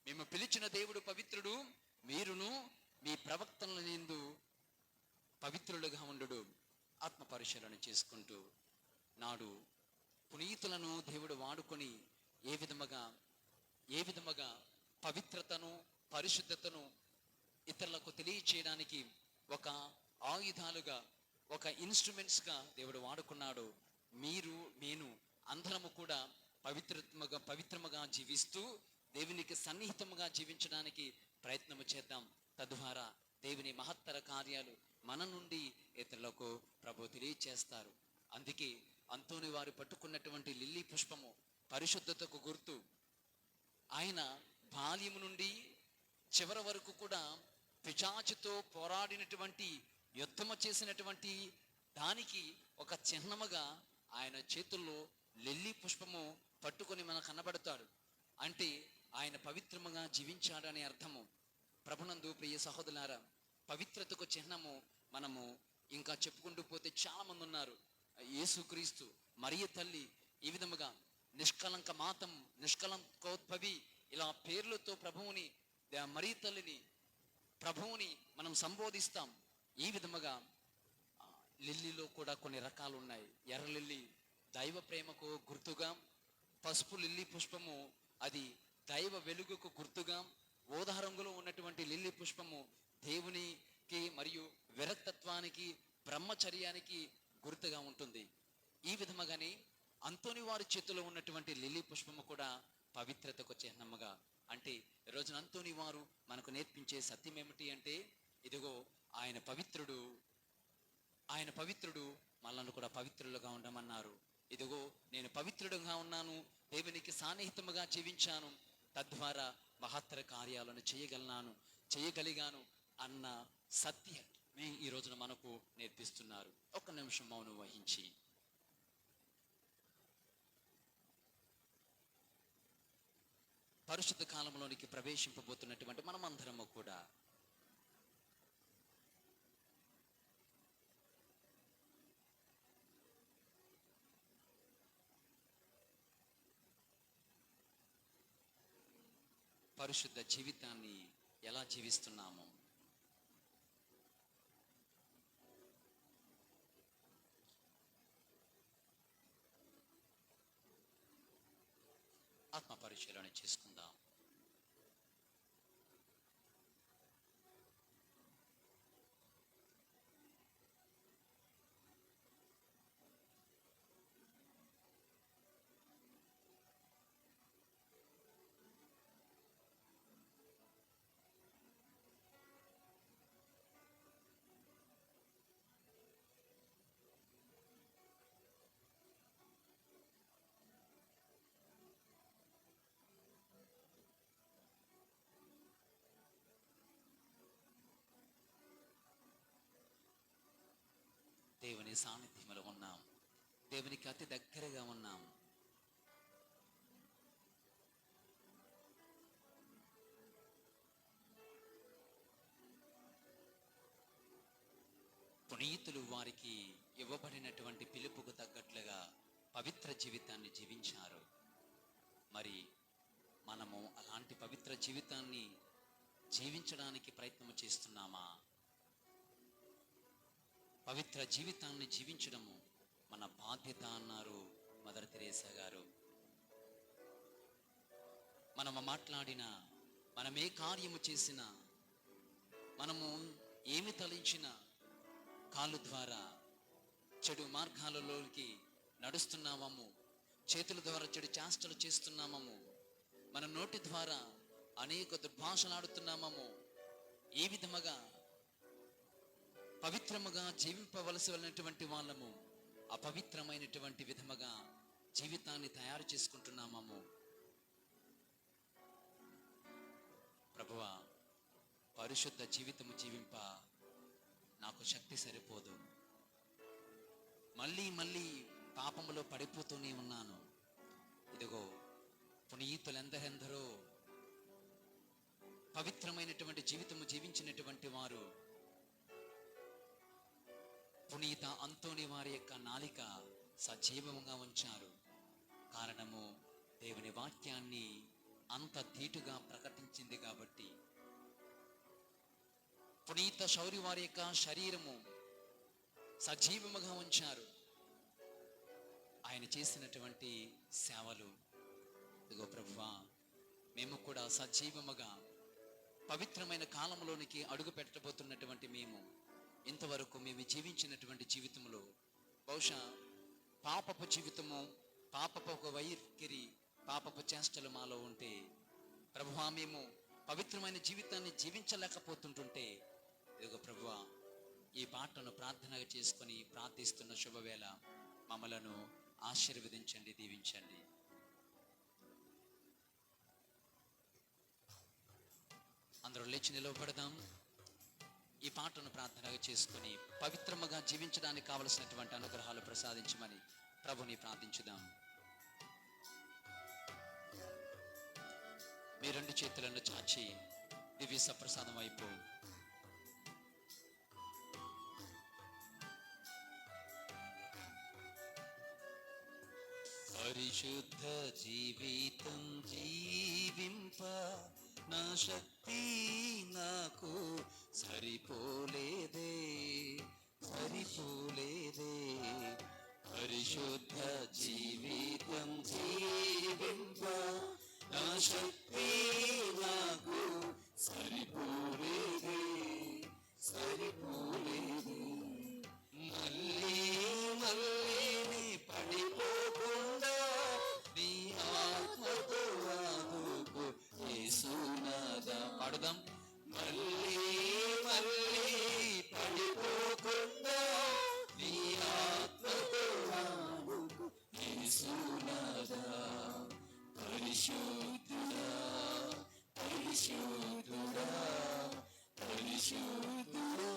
మేము పిలిచిన దేవుడు పవిత్రుడు, మీరును మీ ప్రవక్తల యందు పవిత్రులుగా ఉండు. ఆత్మ పరిశీలన చేసుకుంటూ నాడు పునీతులను దేవుడు వాడుకొని ఏ విధముగా పవిత్రతను, పరిశుద్ధతను ఇతరులకు తెలియచేయడానికి ఒక ఆయుధాలుగా, ఒక ఇన్స్ట్రుమెంట్స్గా దేవుడు వాడుకున్నాడు. మీరు నేను అందరము కూడా పవిత్రముగా జీవిస్తూ దేవునికి సన్నిహితముగా జీవించడానికి ప్రయత్నము చేద్దాం. తద్వారా దేవుని మహత్తర కార్యాలు మన నుండి ఇతరులకు ప్రభు తెలియచేస్తారు. అందుకే అంతోని వారు పట్టుకున్నటువంటి లిల్లీ పుష్పము పరిశుద్ధతకు గుర్తు. ఆయన బాల్యము నుండి చివరి వరకు కూడా పిశాచుతో పోరాడినటువంటి, యుద్ధము చేసినటువంటి దానికి ఒక చిహ్నముగా ఆయన చేతుల్లో లిల్లీ పుష్పము పట్టుకొని మనకు కనబడతాడు. అంటే ఆయన పవిత్రముగా జీవించాడని అర్థము. ప్రభునందు ప్రియ సహోదరులారా, పవిత్రతకు చిహ్నము మనము ఇంకా చెప్పుకుంటూ పోతే చాలా మంది ఉన్నారు. యేసుక్రీస్తు, మరియ తల్లి, ఈ విధముగా నిష్కలంక మాతం, నిష్కలంకోద్భవి, ఇలా పేర్లతో ప్రభువుని, మరియ తల్లిని, ప్రభువుని మనం సంబోధిస్తాం. ఈ విధముగా లిల్లీలో కూడా కొన్ని రకాలు ఉన్నాయి. ఎర్ర లిల్లీ దైవ ప్రేమకు గుర్తుగా, పసుపు లిల్లీ పుష్పము అది దైవ వెలుగుకు గుర్తుగా, ఊదా రంగులో ఉన్నటువంటి లిల్లీ పుష్పము దేవునికి మరియు విరక్తత్వానికి, బ్రహ్మచర్యానికి గుర్తుగా ఉంటుంది. ఈ విధముగానే అంతోని వారి చేతిలో ఉన్నటువంటి లిల్లీ పుష్పము కూడా పవిత్రతకు చిహ్నముగా. అంటే ఈరోజున అంతోని వారు మనకు నేర్పించే సత్యం ఏమిటి అంటే, ఇదిగో ఆయన పవిత్రుడు, మనల్ని కూడా పవిత్రులుగా ఉండమన్నారు. ఇదిగో నేను పవిత్రుడుగా ఉన్నాను, దేవునికి సాన్నిహితముగా జీవించాను, తద్వారా మహత్తర కార్యాలను చేయగలిగాను అన్న సత్యాన్ని ఈ రోజున మనకు నేర్పిస్తున్నారు. ఒక్క నిమిషం మౌనం వహించి పరిశుద్ధ కాలంలోనికి ప్రవేశింపబోతున్నటువంటి మనమందరము కూడా పరిశుద్ధ జీవితాన్ని ఎలా జీవిస్తున్నాము? ఆత్మ పరిశీలన చేసుకుందాం. దేవుని సాన్నిధ్యంలో ఉన్నాం, దేవునికి అతి దగ్గరగా ఉన్నాం. పునీతులు వారికి ఇవ్వబడినటువంటి పిలుపుకు తగ్గట్లుగా పవిత్ర జీవితాన్ని జీవించారు. మరి మనము అలాంటి పవిత్ర జీవితాన్ని జీవించడానికి ప్రయత్నం చేస్తున్నామా? పవిత్ర జీవితాన్ని జీవించడము మన బాధ్యత అన్నారు మదర్ తెరేసా గారు. మనము మాట్లాడినా, మనం ఏ కార్యము చేసినా, మనము ఏమి తలించినా, కాళ్ళు ద్వారా చెడు మార్గాలలోకి నడుస్తున్నామము, చేతుల ద్వారా చెడు చేష్టలు చేస్తున్నామము, మన నోటి ద్వారా అనేక దుర్భాషలాడుతున్నామము. ఏ విధముగా పవిత్రముగా జీవింపవలసి వెళ్ళినటువంటి వాళ్ళము అపవిత్రమైనటువంటి విధముగా జీవితాన్ని తయారు చేసుకుంటున్నామము. ప్రభువా, పరిశుద్ధ జీవితము జీవింప నాకు శక్తి సరిపోదు, మళ్ళీ మళ్ళీ పాపములో పడిపోతూనే ఉన్నాను. ఇదిగో పునీతులెందరెందరో పవిత్రమైనటువంటి జీవితము జీవించినటువంటి వారు పునీత అంతోని వారి యొక్క నాలిక సజీవంగా ఉంచారు. కారణము దేవుని వాక్యాన్ని అంత ధీటుగా ప్రకటించింది కాబట్టి పునీత శౌరి వారి యొక్క శరీరము సజీవముగా ఉంచారు. ఆయన చేసినటువంటి సేవలు, ఇదిగో ప్రభువా, మేము కూడా సజీవముగా పవిత్రమైన కాలంలోనికి అడుగు పెట్టబోతున్నటువంటి ఇంతవరకు మేము జీవించినటువంటి జీవితంలో బహుశా పాపపు జీవితము, పాపపు ఒక వైఖరి, పాపపు చేష్టలు మాలో ఉంటే, ప్రభువా, మేము పవిత్రమైన జీవితాన్ని జీవించలేకపోతుంటుంటే, ఇదిగో ప్రభువా, ఈ పాటను ప్రార్థనగా చేసుకొని ప్రార్థిస్తున్న శుభవేళ మమ్మలను ఆశీర్వదించండి, దీవించండి. అందరూ లేచి నిలవబడదాం. ఈ పాటను ప్రార్థనగా చేసుకుని పవిత్రముగా జీవించడానికి కావలసినటువంటి అనుగ్రహాలు ప్రసాదించమని ప్రభుని ప్రార్థించుదాం. మీ రెండు చేతులను చాచి దివ్య సప్రసాదం వైపు పరిశుద్ధ జీవితం జీవింప నా శక్తి నాకు సరిపోలేదే, సరిపోలేదే. పరిశుద్ధ జీవితం జీవింప నా శక్తి నాకు సరిపోలేదే, సరిపోలేదే. మళ్ళీ మళ్ళీ పడిపోకుండా నీ ఆత్మతో ఆదుకో యేసునాథా. పాడుదాం. మళ్ళీ మళ్ళీ పడిపోకుండా నీ ఆత్మతో ఆదుకో యేసునాథా. పరిశుద్ధుడా, పరిశుద్ధుడా, పరిశుద్ధుడా,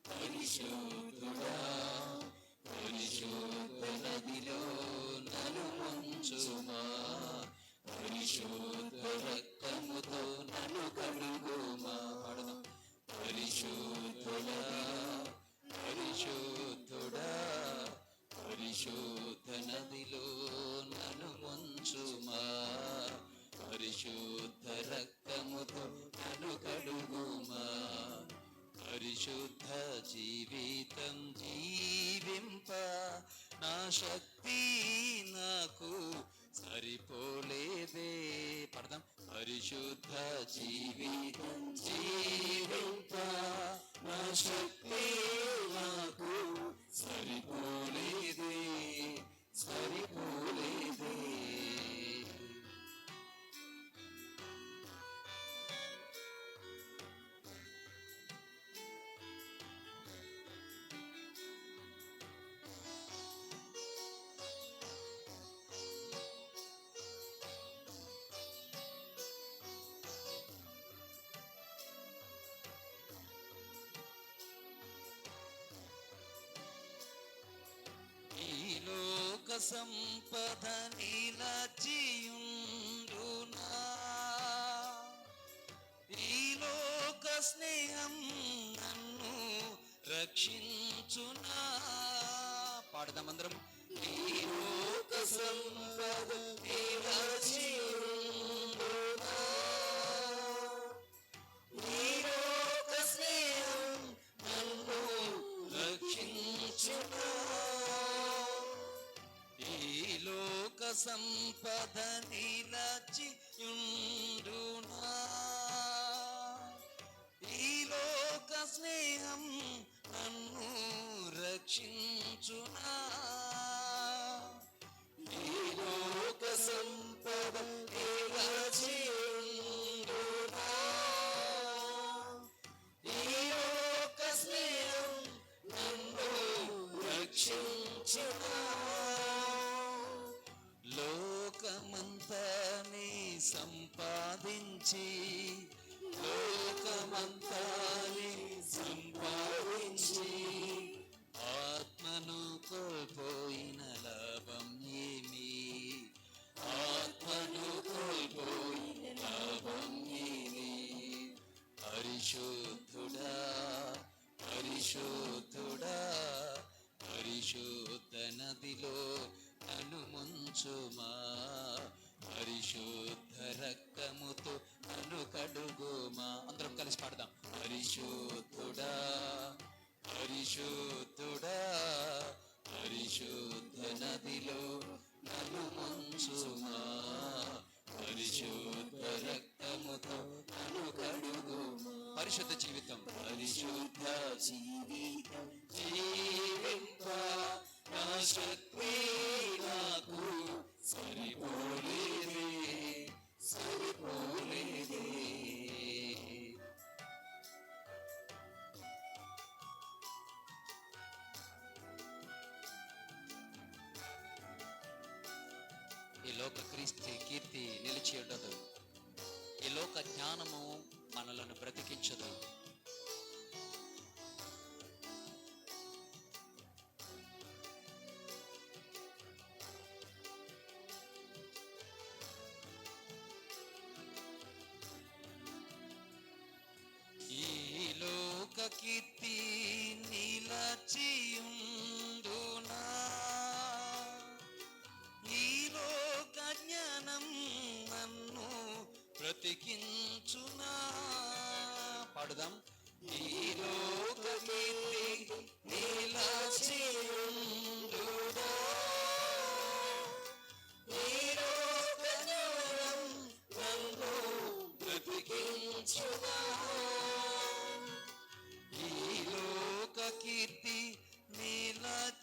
పరిశుద్ధుడా, పరిశుద్ధ నదిలో నన్ను ముంచుమా, పరిశుద్ధ రక్తముతో నన్ను కడుగుమా. పరిశుద్ధుడా, పరిశుద్ధుడా, పరిశుద్ధ నదిలో నన్ను ముంచుమా, పరిశుద్ధ రక్తముతో నన్ను కడుగుమా. పరిశుద్ధ జీవితం జీవింప నా శక్తి నాకు సరిపోలేదే. పడదాం. పరిశుద్ధ జీవితం జీవింప నా శక్తి నాకు సరిపోలేదే, సరిపోలేదే. సంపద నిలచియుండునా, ఈ లోక స్నేహం నన్ను రక్షించునా. పాడదాం అందరం. ఈ లోక సంపద నిలచియుండునా, ఈ లోక స్నేహం నన్ను రక్షించునా. లోక సంపద నిలచియుండునా, ఈ లోక స్నేహం నన్ను రక్షించునా. ఈ లోక సంపద నిలచియుండునా, ఈ లోక స్నేహం నన్ను రక్షించునా. లోకమంతా నీ సంపాదించి, లోకమంతా నీ సంపాదించి ఆత్మను కోల్పోయిన లాభం ఏమి, ఆత్మను కోల్పోయిన లాభం ఏమి. పరిశుద్ధుడా, పరిశుద్ధుడా, పరిశుద్ధ నదిలో నన్ను ముంచుమా, పరిశుద్ధ పరిశుద్ధ జీవితం పరిశుద్ధ జీవితం జీవింప నా శక్తి నాకు సరిపోలేదే సరిపోలేదే. ఈ లోక క్రీస్తు కీర్తి నిలిచి ఉండదు. ఈ లోక జ్ఞానము మనలను బ్రతికించదు. ఈ లోక కీర్తి నిలచియుండునా, ఈ లోక జ్ఞానం నన్ను బ్రతికించునా. పాడుదాం. ఈ లోక కీర్తి నిలచియుండునా, ఈ లోక జ్ఞానం నన్ను బ్రతికించునా. ఈ లోక కీర్తి నిలచియుండునా,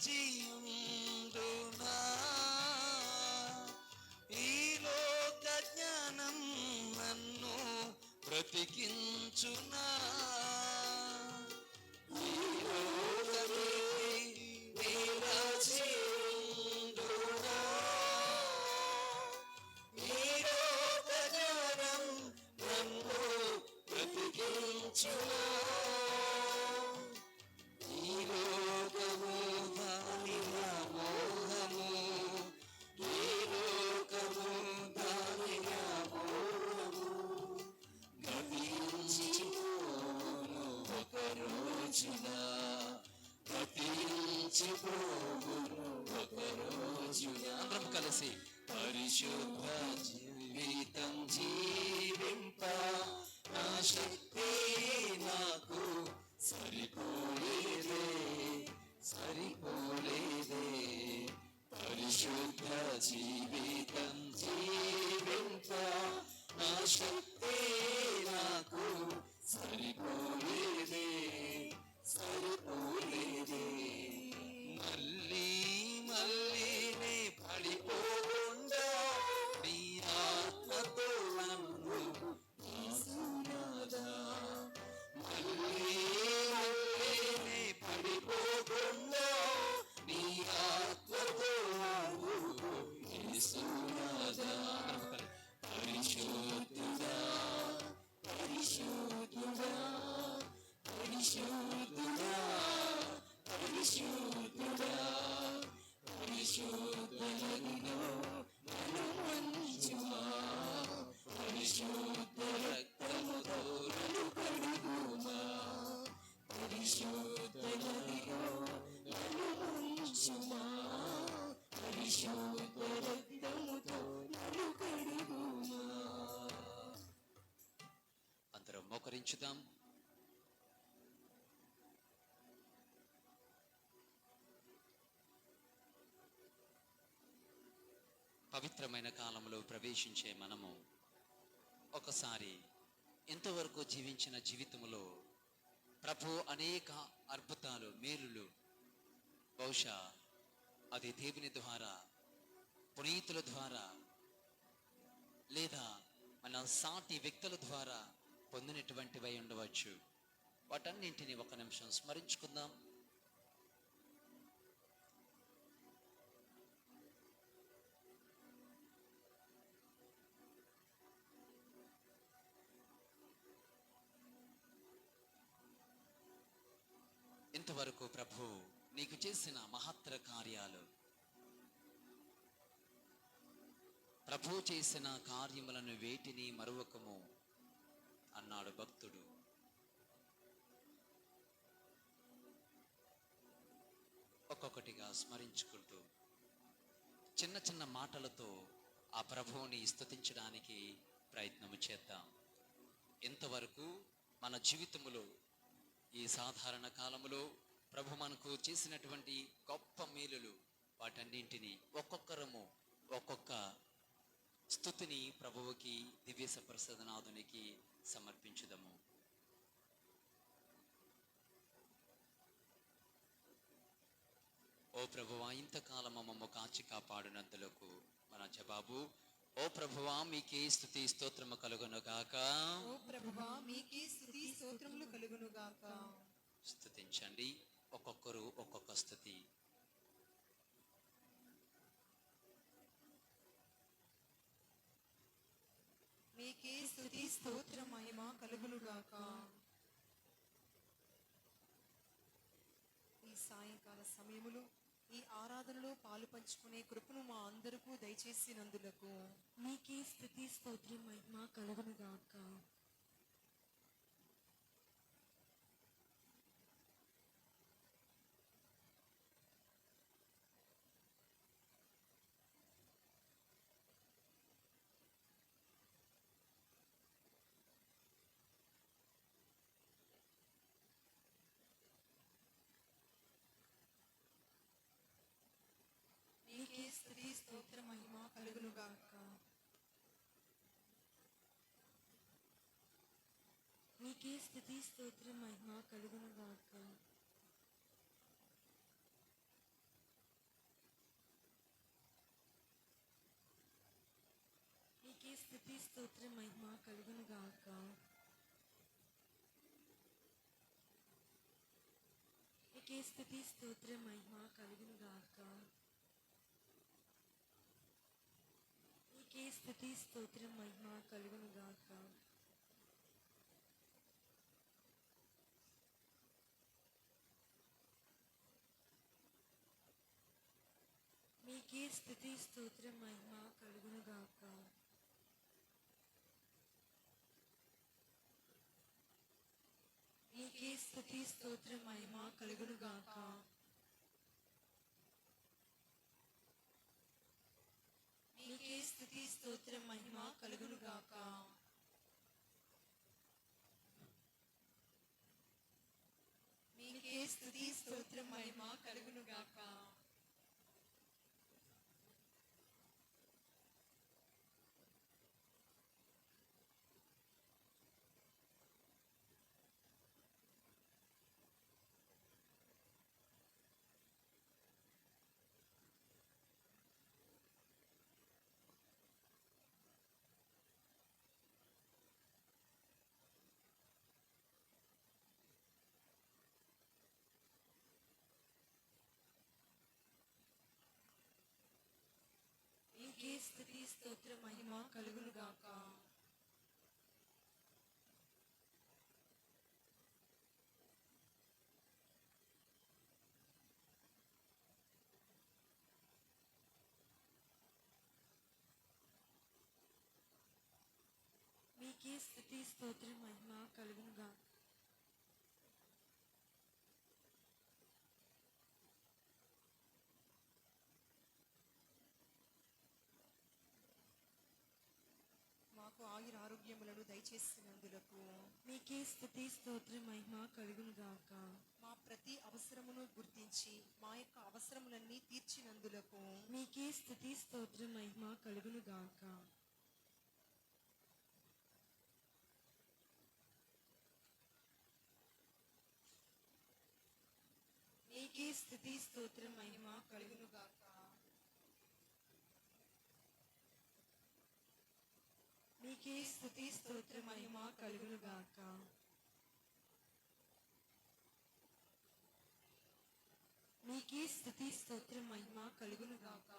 ఈ లోక జ్ఞానం నన్ను బ్రతికించునా. ఈ లోక కీర్తి నిలచియుండునా, ఈ లోక జ్ఞానం నన్ను బ్రతికించునా. ఈ లోకము దానిన మోహము, ఈ లోకము దానిన మోహము, గతించిపోవును ఒక రోజున, గతించిపోవును ఒక రోజున. అందరం కలిసి పరిశుద్ధ జీవితం జీవింప నా శక్తి నాకు సరిపోలేదే సరిపోలేదే. పరిశుద్ధ జీవితం జీవింప నా శక్తి నాకు సరిపోలేదే సరిపోలేదే. మళ్ళీ మళ్ళీ నే పడిపోకుండా నీ ఆత్మతో నన్ను యేసునాథా, మళ్ళీ మళ్ళీ నే పడిపోకుండా నీ ఆత్మతో నన్ను యేసునాథా. పరిశుద్ధుడా పరిశుద్ధుడా పరిశుద్ధుడా పరిశుద్ధుడా పరిశుద్ధులను మనమంచుమా, పరిశుద్ధ రక్తముతో నన్ను కడుగుమా, పరిశుద్ధులను మనమంచుమా, పరిశుద్ధ రక్తముతో నన్ను కడుగుమా. అందరం మోకరించుదాం. పవిత్రమైన కాలంలో ప్రవేశించే మనము ఒకసారి ఇంతవరకు జీవించిన జీవితములో ప్రభు అనేక అద్భుతాలు మేలులు, బహుశా అది దేవుని ద్వారా, పునీతుల ద్వారా, లేదా మన సాటి వ్యక్తుల ద్వారా పొందినటువంటివై ఉండవచ్చు. వాటన్నింటినీ ఒక నిమిషం స్మరించుకుందాం. ఇంతవరకు ప్రభు నీకు చేసిన మహత్తర కార్యాలు, ప్రభు చేసిన కార్యములను వేటిని మరువకము అన్నాడు భక్తుడు. ఒక్కొక్కటిగా స్మరించుకుంటూ చిన్న చిన్న మాటలతో ఆ ప్రభువుని స్తుతించడానికి ప్రయత్నము చేద్దాం. ఇంతవరకు మన జీవితములో ఈ సాధారణ కాలములో ప్రభు మనకు చేసినటువంటి గొప్ప మేలులు, వాటన్నింటినీ ఒక్కొక్కరము ఒక్కొక్క స్తుతిని ప్రభువుకి, దివ్య సప్రసాదనాథునికి సమర్పించుదము. ఓ ప్రభువా, ఇంతకాలం మమ్మల్ని కాచి కాపాడినందులకు మన జవాబు, ఓ ప్రభువా మీకే స్తుతి స్తోత్రము కలుగును గాక. ఓ ప్రభువా మీకే స్తుతి స్తోత్రములు కలుగును గాక. స్తుతించండి, ఒక్కొక్కరు ఒక్కొక్క స్తుతి. మీకే స్తుతి స్తోత్ర మహిమ కలుగును గాక. ఈ సాయంకాల సమయములో ఈ ఆరాధనలో పాలు పంచుకునే కృపను మా అందరకు దయచేసినందులకు మీకే స్తుతి స్తోత్రం మహిమ కలుగును గాక. మీకే స్తుతి స్తోత్ర మహిమ కలుగును గాక. మీకే స్తుతి స్తోత్రం మహిమ కలుగును గాక. మీకే స్తుతి స్తోత్రం మహిమ కలుగును గాక. మీకే స్తుతి స్తోత్రం మహిమ కలుగును గాక. మీకే స్తుతి స్తోత్రం మహిమ కలుగును గాక. మీకే స్తుతి స్తోత్రం మహిమ కలుగును గాక. మీకే స్తుతి స్తోత్రం మహిమ కలుగును గాక. మీకే స్తుతి స్తోత్ర మహిమ కలుగును గాక. మీకే స్తుతి స్తోత్ర మహిమ కలుగును గాక. మీకే స్తుతి స్తోత్ర మహిమ కలుగును గాక. మీకే స్తుతి స్తోత్రం మహిమ కలుగును గాక. మాకు ఆయుర ఆరోగ్యములను దయచేసినందులకు మీకే స్తుతి స్తోత్రం మహిమ కలుగును గాక. మా ప్రతి అవసరమును గుర్తించి మా యొక్క అవసరములన్నీ తీర్చినందులకు మీకే స్తుతి స్తోత్రం మహిమ కలుగును గాక. మీకే స్తుతి స్తోత్ర మహిమ కలుగును గాక. మీకే స్తుతి స్తోత్ర మహిమ కలుగును గాక. మీకే స్తుతి స్తోత్ర మహిమ కలుగును గాక.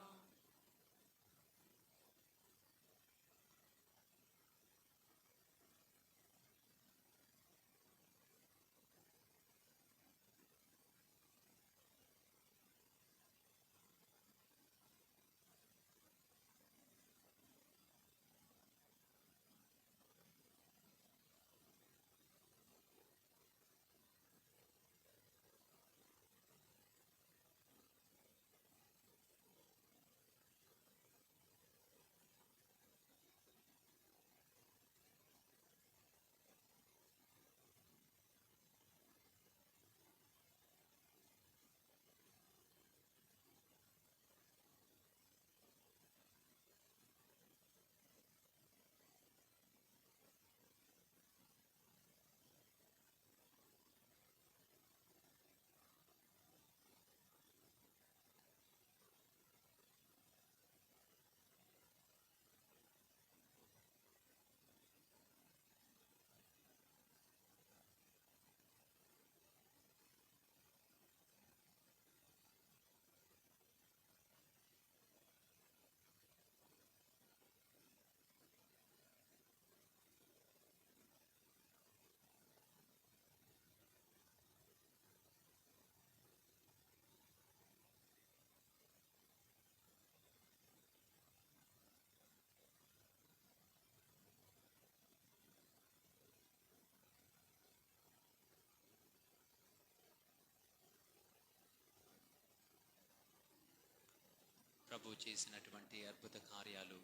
ప్రభు చేసినటువంటి అద్భుత కార్యాలు,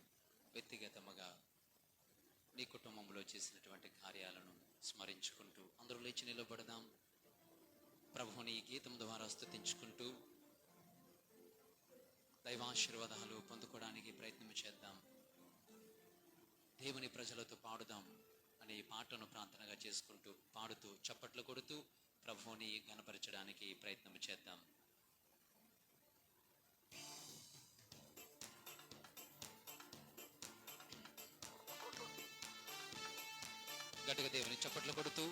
వ్యక్తిగతముగా నీ కుటుంబంలో చేసినటువంటి కార్యాలను స్మరించుకుంటూ అందరూ లేచి నిలబడదాం. ప్రభువుని ఈ గీతం ద్వారా స్తుతించుకుంటూ దైవాశీర్వాదాలు పొందుకోవడానికి ప్రయత్నం చేద్దాం. దేవుని ప్రజలతో పాడుదాం అనే ఈ పాటను ప్రార్థనగా చేసుకుంటూ పాడుతూ చప్పట్లు కొడుతూ ప్రభువుని ఘనపరచడానికి ప్రయత్నం చేద్దాం. గట్టిగా దేవుని చప్పట్లు కొడుతూ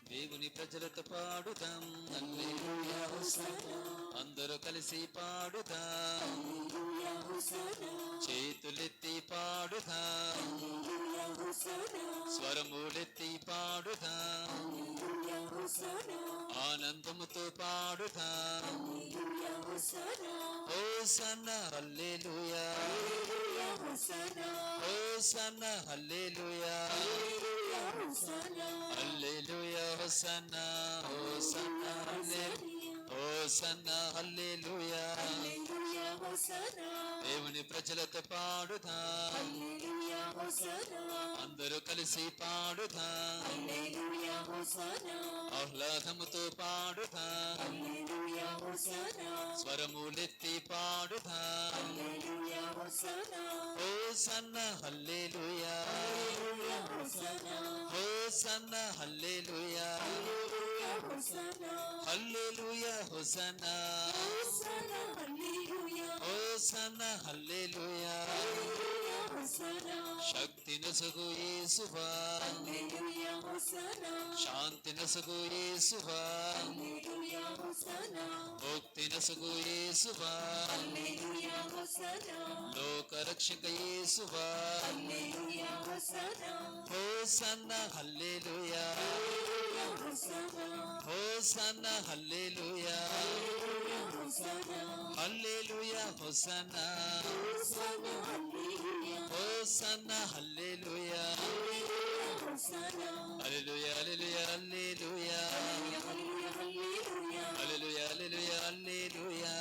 దేవుని ప్రజలతో పాడుదాం, హల్లెలూయా హోసన్నా. అందరూ కలిసి పాడుదాం, హల్లెలూయా హోసన్నా. చేతులెత్తి పాడుదాం, హల్లెలూయా హోసన్నా. స్వరములెత్తి పాడుదాం, హల్లెలూయా హోసన్నా. ఆనందముతో పాడుదాం, హల్లెలూయా హోసన్నా. హోసన్నా హల్లెలూయా, హల్లెలూయా హోసన్నా. హోసన్నా హల్లెలూయా, హల్లెలూయా హోసన్నా. హల్లెలూయా హోసన్నా, హోసన్నా హల్లెలూయా, హోసన్నా హల్లెలూయా, హల్లెలూయా హోసన్నా. దేవుని ప్రజలతో పాడుదాం, హల్లెలూయా హోసన్నా. అందరూ కలిసి పాడుదాం, హల్లెలూయా హోసన్నా. ఆహ్లాదముతో పాడుదాం, హల్లెలూయా హోసన్నా. స్వరములెత్తి పాడుదాం, హల్లెలూయా హోసన్నా. హోసన్నా హల్లెలూయా, హల్లెలూయా హోసన్నా. హోసన్నా హల్లెలూయా, హల్లెలూయా హోసన్నా. హల్లెలూయా హోసన్నా, హోసన్నా హల్లెలూయా, హోసన్నా హల్లెలూయా, హల్లెలూయా హోసన్నా. శక్తి నొసగు యేసువా, హల్లెలూయా హోసన్నా. శాంతి నొసగు యేసువా, హల్లెలూయా హోసన్నా. ముక్తి నొసగు యేసువా, హల్లెలూయా హోసన్నా. లోక రక్షక యేసువా, హల్లెలూయా హోసన్నా. హోసన్నా హల్లెలూయా, హల్లెలూయా హోసన్నా. హోసన్నా హల్లెలూయా, హల్లెలూయా హోసన్నా. హల్లెలూయా హోసన్నా, హోసన్నా హల్లెలూయా, హోసన్నా హల్లెలూయా, హల్లెలూయా హోసన్నా. హల్లెలూయా హల్లెలూయా హల్లెలూయా, హల్లెలూయా హల్లెలూయా, హల్లెలూయా హల్లెలూయా హల్లెలూయా,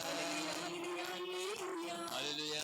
హల్లెలూయా హల్లెలూయా, హల్లెలూయా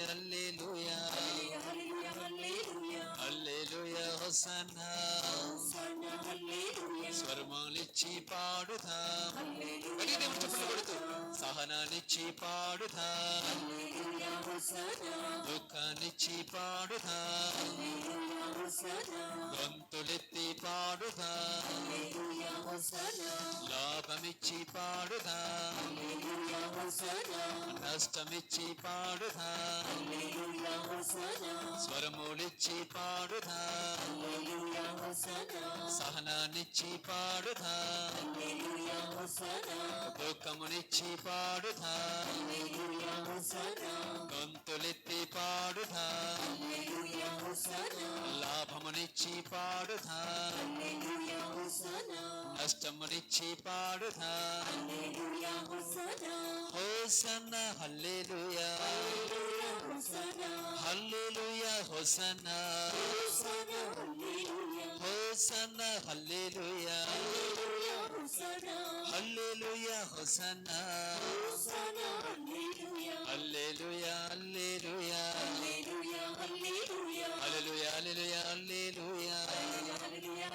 హల్లెలూయా, హల్లెలూయా హల్లెలూయా, హల్లెలూయా హోసన్నా, హోసన్నా హల్లెలూయా. స్వరమాలిచ్చి పాడుదాం, హల్లెలూయా హోసన్నా. సహనాన్నిచ్చి పాడుదాం, హల్లెలూయా హోసన్నా. దుఃఖాన్నిచ్చి పాడుదాం, హల్లెలూయా హోసన్నా. గొంతులెత్తి పాడుదాం, హల్లెలూయా హోసన్నా. లాభమిచ్చి పాడుదాం, హల్లెలూయా హోసన్నా. నష్టమిచ్చి పాడుదాం, హల్లెలూయా హోసన్నా. స్వరములిచ్చి పాడుదాం, హల్లెలూయా హోసన్నా. సహనాన్నిచ్చి పాడుదాం, హల్లెలూయా హోసన్నా. దుఃఖమునిచ్చి పాడుదాం, హల్లెలూయా హోసన్నా. గొంతులెత్తి పాడుదాం, హల్లెలూయా హోసన్నా. లాభమునిచ్చి పాడుదాం, హల్లెలూయా హోసన్నా. నష్టమునిచ్చి పాడుదాం, హల్లెలూయా హోసన్నా. హోసన్నా హల్లెలూయా, హల్లెలూయా హోసన్నా. హల్లెలూయా హోసన్నా, హోసన్నా హల్లెలూయా, హోసన్నా హల్లెలూయా, హల్లెలూయా హోసన్నా. హల్లెలూయా హోసన్నా, హోసన్నా హల్లెలూయా, హల్లెలూయా హల్లెలూయా, హల్లెలూయా హల్లెలూయా, హల్లెలూయా హల్లెలూయా హల్లెలూయా, హల్లెలూయా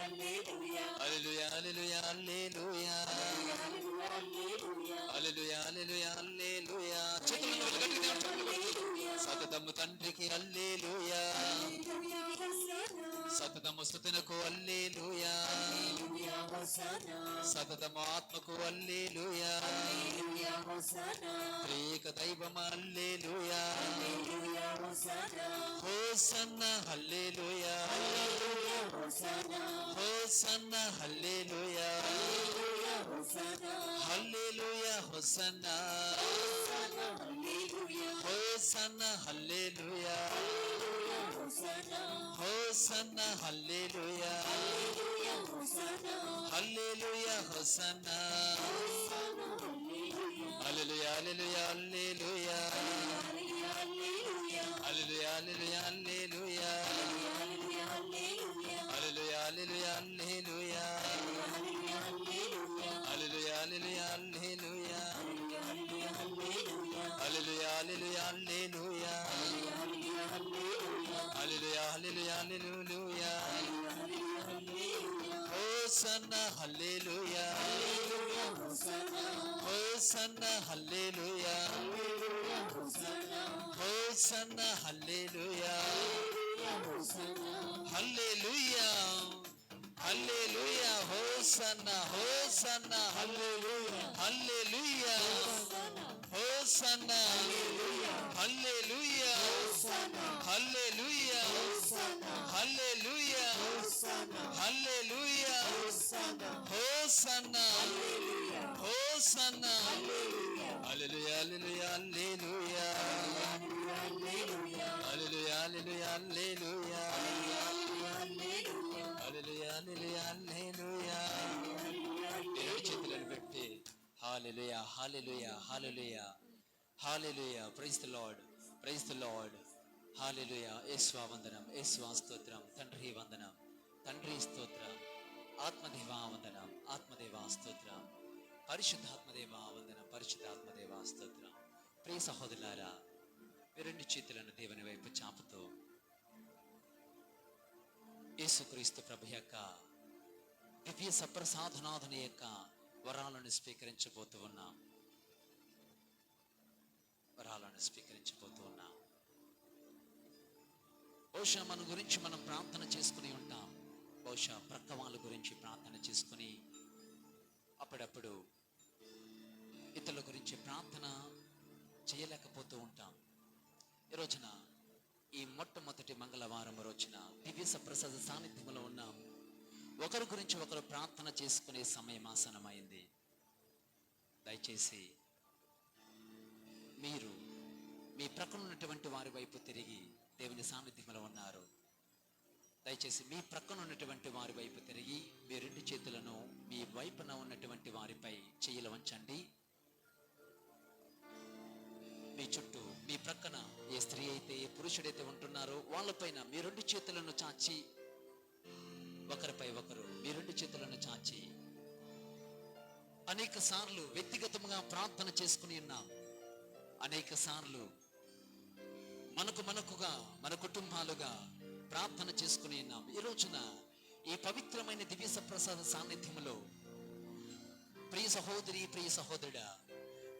హల్లెలూయా, హల్లెలూయా హల్లెలూయా హల్లెలూయా, హల్లెలూయా హల్లెలూయా హల్లెలూయా. చేతులను గట్టిగా దేవునికి సతతము తండ్రికి హల్లెలూయా, సతతము స్తుతినకు హల్లెలూయా, సతతము ఆత్మకు హల్లెలూయా, త్రియేక దైవమ హల్లెలూయా, హోసన్నా హల్లెలూయా, హోసన్నా హల్లెలూయా, హల్లెలూయా హోసన్నా, హోసన్నా హల్లెలూయా, హోసన్నా హల్లెలూయా, హల్లెలూయా హోసన్నా, హల్లెలూయా హల్లెలూయా హల్లెలూయా, హల్లెలూయా హల్లెలూయా హల్లెలూయా, హల్లెలూయా హల్లెలూయా హల్లెలూయా, హల్లెలూయా హల్లెలూయా హల్లెలూయా, హల్లెలూయా హల్లెలూయా హల్లెలూయా, హల్లెలూయా హల్లెలూయా హల్లెలూయా, హోసన్నా హల్లెలూయా, హోసన్నా హల్లెలూయా, హోసన్నా హల్లెలూయా, హల్లెలూయా హల్లెలూయా, హోసన్నా హోసన్నా హల్లెలూయా, హల్లెలూయా హోసన్నా, హల్లెలూయా హల్లెలూయా, హల్లెలూయా హల్లెలూయా, హోసన్నా హోసన్నా, హల్లెలూయా హల్లెలూయా హల్లెలూయా, హల్లెలూయా హల్లెలూయా హల్లెలూయా, హల్లెలూయా హల్లెలూయా హల్లెలూయా. రెండు చేతులను పెట్టి హల్లెలూయా హల్లెలూయా హల్లెలూయా హల్లెలూయా, praise the lord, praise the lord, హల్లెలూయా. యేసువా వందనం, యేసువా స్తోత్రం, తండ్రి వందనం, తండ్రి స్తోత్రం, ఆత్మదేవా వందనం, ఆత్మదేవా స్తోత్రం, పరిశుద్ధాత్మదేవా వందనం, పరిశుద్ధాత్మదేవా స్తోత్రం. ప్రియ సహోదరులారా, మీ రెండు చేతులను దేవుని వైపు చాపుతూ యేసుక్రీస్తు ప్రభు యొక్క దివ్య సప్రసాధనాథుని యొక్క వరాలను స్వీకరించబోతూ ఉన్నాం, వరాలను స్వీకరించబోతూ ఉన్నాం. బహుశా మన గురించి మనం ప్రార్థన చేసుకుని ఉంటాం, బహుశా ప్రక్క వాళ్ళ గురించి ప్రార్థన చేసుకుని అప్పుడప్పుడు ఇతరుల గురించి ప్రార్థన చేయలేకపోతూ ఉంటాం. ఈ రోజున, ఈ మొట్టమొదటి మంగళవారం రోజున దివ్య సప్రసాద సాన్నిధ్యంలో ఉన్నాం. ఒకరి గురించి ఒకరు ప్రార్థన చేసుకునే సమయం ఆసనమైంది. దయచేసి మీరు మీ ప్రక్కన ఉన్నటువంటి వారి వైపు తిరిగి దేవుని సాన్నిధ్యంలో ఉన్నారు. దయచేసి మీ ప్రక్కన ఉన్నటువంటి వారి వైపు తిరిగి మీ రెండు చేతులను మీ వైపున ఉన్నటువంటి వారిపై చెయ్యిలు వంచండి. మీ చుట్టూ మీ ప్రక్కన ఏ స్త్రీ అయితే ఏ పురుషుడైతే ఉంటున్నారో వాళ్ళపైన మీ రెండు చేతులను చాచి, ఒకరిపై ఒకరు మీ రెండు చేతులను చాచి అనేక సార్లు వ్యక్తిగతంగా ప్రార్థన చేసుకుని ఉన్నాం. అనేక సార్లు మనకుగా మన కుటుంబాలుగా ప్రార్థన చేసుకుని ఉన్నాం. ఈ రోజున ఈ పవిత్రమైన దివ్య సప్రసాద సాన్నిధ్యంలో ప్రియ సహోదరి, ప్రియ సహోదరుడా,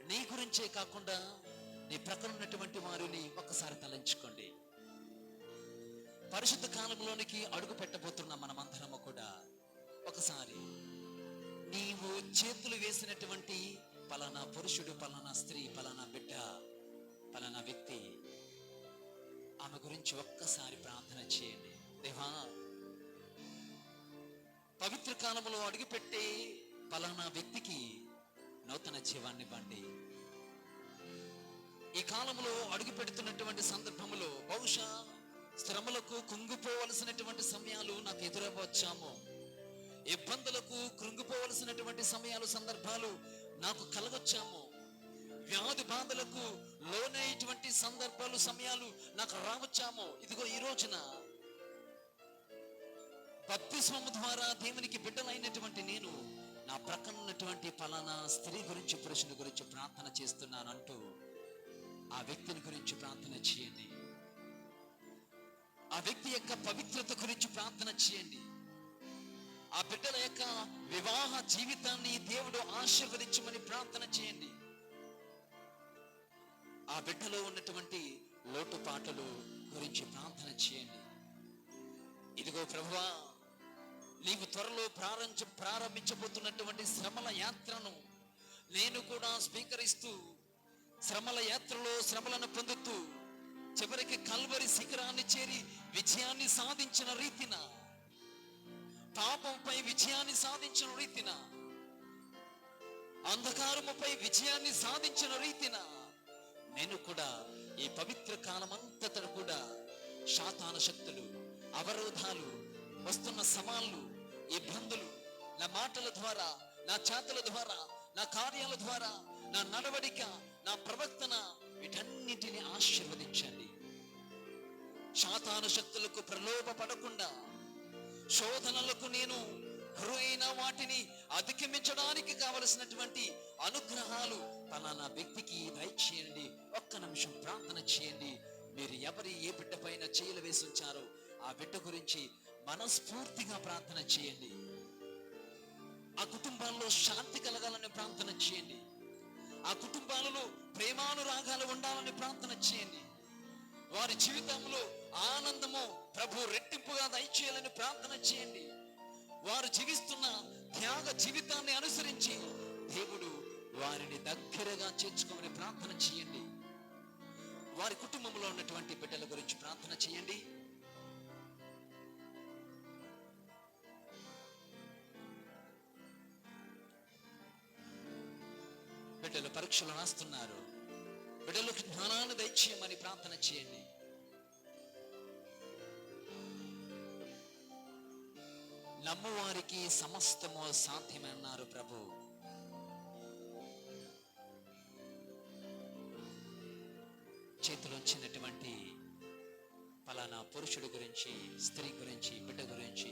నీ గురించే కాకుండా నీ ప్రక్కన ఉన్నటువంటి వారిని ఒక్కసారి తలంచుకోండి. పరిశుద్ధ కాలంలోనికి అడుగు పెట్టబోతున్న మనమందరము కూడా ఒకసారి నీవు చేతులు వేసినటువంటి పలానా పురుషుడు, పలానా స్త్రీ, పలానా బిడ్డ, పలానా వ్యక్తి, ఆమె గురించి ఒక్కసారి ప్రార్థన చేయండి. దేవా, పవిత్ర కాలంలో అడుగుపెట్టి పలానా వ్యక్తికి నూతన జీవాన్ని ఇవ్వండి. ఈ కాలంలో అడుగు పెడుతున్నటువంటి సందర్భంలో బహుశా శ్రమలకు కుంగిపోవలసినటువంటి సమయాలు నాకు ఎదురవచ్చాము, ఇబ్బందులకు కృంగిపోవలసినటువంటి సమయాలు, సందర్భాలు నాకు కలగొచ్చాము, వ్యాధి బాధలకు లోనైనటువంటి సందర్భాలు, సమయాలు నాకు రావచ్చాము. ఇదిగో ఈ రోజున బప్తిస్మము ద్వారా దేవునికి బిడ్డలైనటువంటి నేను నా ప్రక్కన ఉన్నటువంటి పలానా స్త్రీ గురించి, పురుషుని గురించి ప్రార్థన చేస్తున్నానంటూ ఆ వ్యక్తిని గురించి ప్రార్థన చేయండి. ఆ వ్యక్తి యొక్క పవిత్రత గురించి ప్రార్థన చేయండి. ఆ బిడ్డల యొక్క వివాహ జీవితాన్ని దేవుడు ఆశీర్వదించమని ప్రార్థన చేయండి. ఆ బిడ్డలో ఉన్నటువంటి లోటుపాటులు గురించి ప్రార్థన చేయండి. ఇదిగో ప్రభువా, నీవు త్వరలో ప్రారంభించబోతున్నటువంటి శ్రమల యాత్రను నేను కూడా స్వీకరిస్తూ, శ్రమల యాత్రలో శ్రమలను పొందుతూ చివరికి కల్వరి శిఖరాన్ని చేరి విజయాన్ని సాధించిన రీతిన, పాపంపై విజయాన్ని సాధించిన రీతిన, అంధకారముపై విజయాన్ని సాధించిన రీతిన నేను కూడా ఈ పవిత్ర కాలమంతటా కూడా సాతాను శక్తులు, అవరోధాలు, వస్తున్న సవాళ్ళు ఇబ్బందులు నా మాటల ద్వారా, నా చేతల ద్వారా, నా కార్యాల ద్వారా, నా నడవడిక, నా ప్రవర్తన, వీటన్నిటిని ఆశీర్వదించండి. సాతాను శక్తులకు ప్రలోభపడకుండా, శోధనలకు నేను గురైన వాటిని అధిగమించడానికి కావలసినటువంటి అనుగ్రహాలు పలానా వ్యక్తికి దయచేయండి. ఒక్క నిమిషం ప్రార్థన చేయండి. మీరు ఏ బిడ్డ పైన చేయలు వేసి ఉంచారో ఆ బిడ్డ గురించి మనస్ఫూర్తిగా ప్రార్థన చేయండి. ఆ కుటుంబాల్లో శాంతి కలగాలని ప్రార్థన చేయండి. ఆ కుటుంబాలలో ప్రేమానురాగాలు ఉండాలని ప్రార్థన చేయండి. వారి జీవితంలో ఆనందము ప్రభు రెట్టింపుగా దయచేయాలని ప్రార్థన చేయండి. వారు జీవిస్తున్న త్యాగ జీవితాన్ని అనుసరించి దేవుడు వారిని దగ్గరగా చేర్చుకోమని ప్రార్థన చేయండి. వారి కుటుంబంలో ఉన్నటువంటి బిడ్డల గురించి ప్రార్థన చేయండి. బిడ్డలు పరీక్షలు రాస్తున్నారు. బిడ్డలకు జ్ఞానాన్ని దయచేయమని ప్రార్థన చేయండి. నమ్మువారికి సమస్తము సాధ్యమన్నారు ప్రభు. చేతిలో వచ్చినటువంటి పలానా పురుషుడి గురించి, స్త్రీ గురించి, బిడ్డ గురించి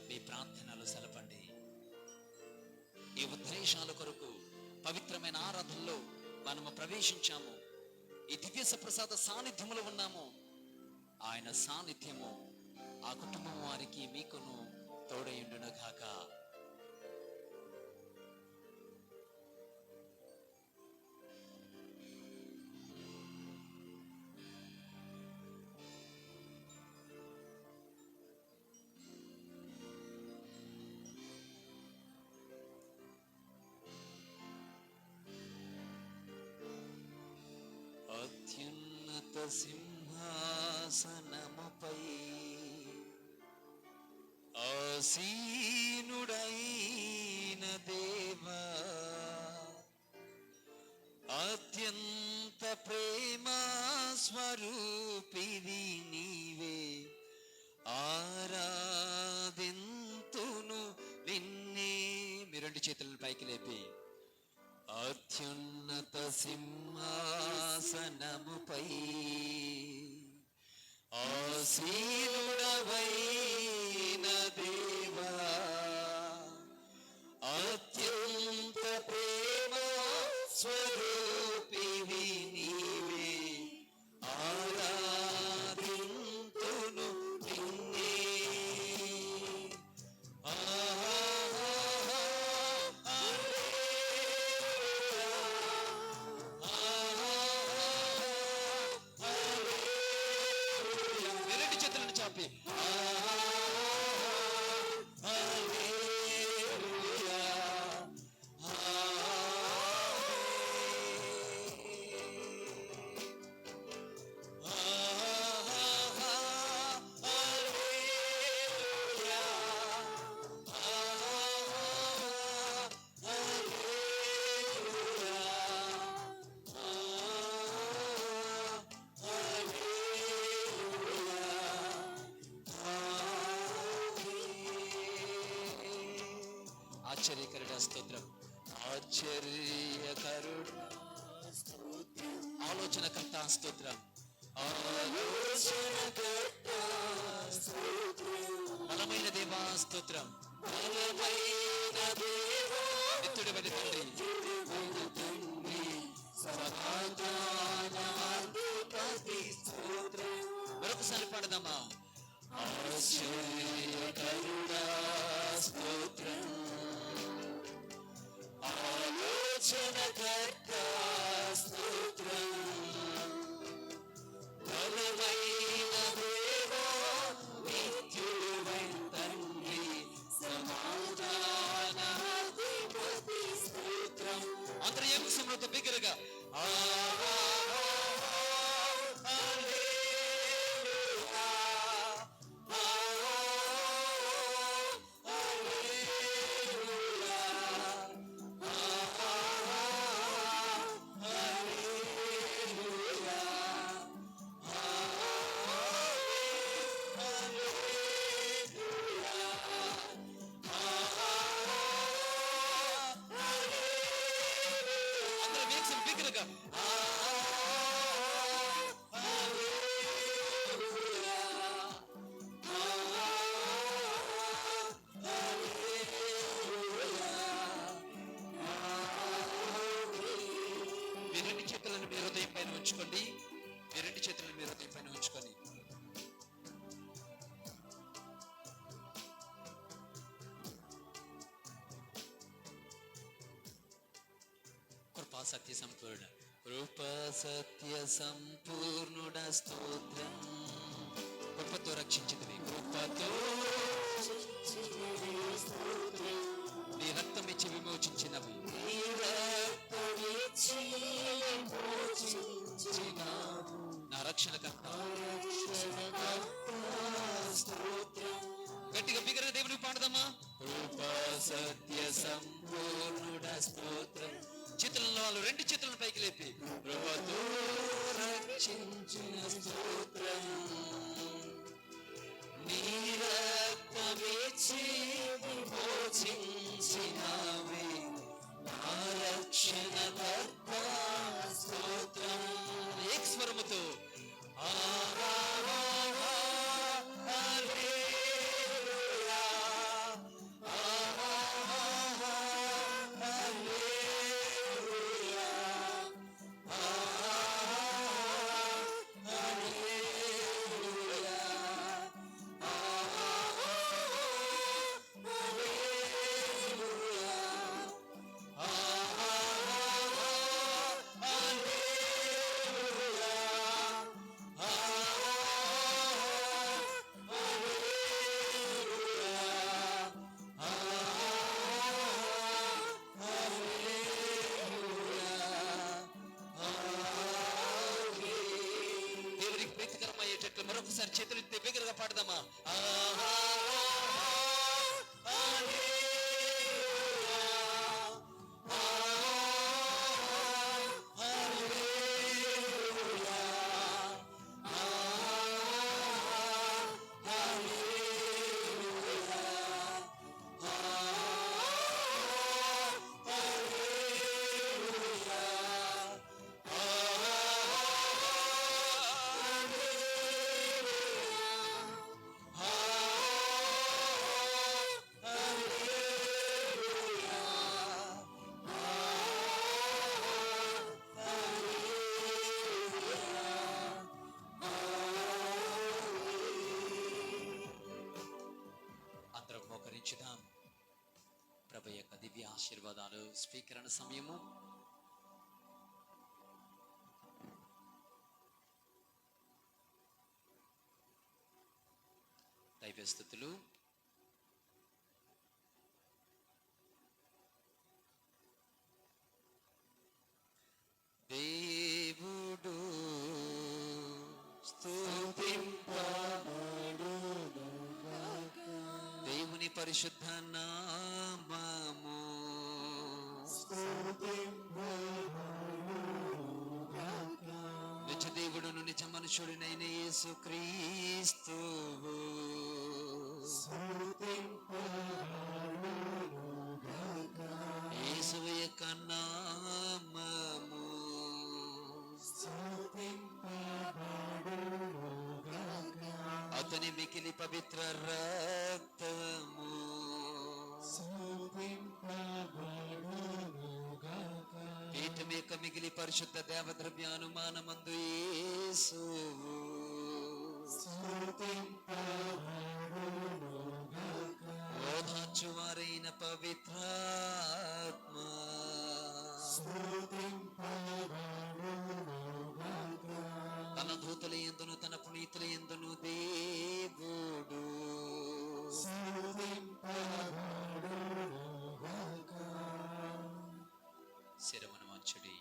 మీ ప్రార్థనలు సలపండి. ఈ ఉద్దేశాల కొరకు పవిత్రమైన ఆరాధనలో మనము ప్రవేశించాము. ఈ దివ్య ప్రసాద సాన్నిధ్యములో ఉన్నాము. ఆయన సాన్నిధ్యము ఆ కుటుంబం వారికి మీకును తోడయుండును గాక. అత్యున్నత సింహాసనముపై ఆసీనుడైన దేవా, అత్యంత ప్రేమ స్వరూపివి నీవే, ఆరాధింతును నిన్నే. మీ రెండు చేతులను పైకి లేపి అత్యున్నత సింహాసనముపై ఆసీనుడవైన దేవా, అత్యంత ప్రేమ స్వరూపివి నీవే, ఆరాధింతును నిన్నే. చాపి ఆశ్చర్యకరుడా స్తోత్రం. ఆశ్చర్యకరుడా ఆలోచనకర్త స్తోత్రం. ఆలోచనకర్త స్తోత్రం. బలమైన దేవా స్తోత్రం. బలమైన దేవా, నిత్యుడైన తండ్రి, సమాధానాధిపతి స్తోత్రం. మరొకసారి పాడదామా. ఆశ్చర్యకరుడా స్తోత్రం. ఆలోచనకర్త స్తోత్రం. బలమైన దేవా, నిత్యుడైన తండ్రి, సమాధానాధిపతి స్తోత్రం. అందరూ ఏం సమృద్ధి బిగ్గరగా ఉంచుకోండి. మీ రెండు చేతులను మీ హృదయం పైన ఉంచుకొని కృపా సత్య సంపూర్ణ కృపా సత్య సంపూర్ణుడ స్తోత్రం. కృపతో రక్షించింది, కృపతో నీ రక్తం ఇచ్చి విమోచించినవి, నా రక్షణకర్త. గట్టిగా బిగ్గరగా దేవుని పాడదామా. కృపా సత్య సంపూర్ణుడ స్తోత్రం. చేతులలో వాళ్ళు రెండు చేతులను పైకి లేపి కృపతో రక్షించిన స్తోత్రం. నీ రక్తమిచ్చి విమోచించినవి, నా రక్షణకర్త స్తోత్రం. ఏక స్వరముతో మరొకసారి చేతులు ఎత్తి బిగ్గరగా పాడదామా. ప్రభు యొక్క దివ్య ఆశీర్వాదాలు స్వీకరణ సమయము. దైవ స్తుతులు. దేవుడు దేవుని పరిశుద్ధ నామము నిజ దేవుడును నిజ మనుషుడినైన యేసుక్రీస్తు యేసు యొక్క నామము అతని మికిలి పవిత్ర రక్తము పీఠం యొక్క మిగిలి పరిశుద్ధ దేవద్రవ్యానుమానమందు యేసువు ఓదార్చువారైన పవిత్రాత్మ తన దూతల యందును తన పునీతుల యందును దేవుడు శిరమును వంచుడి.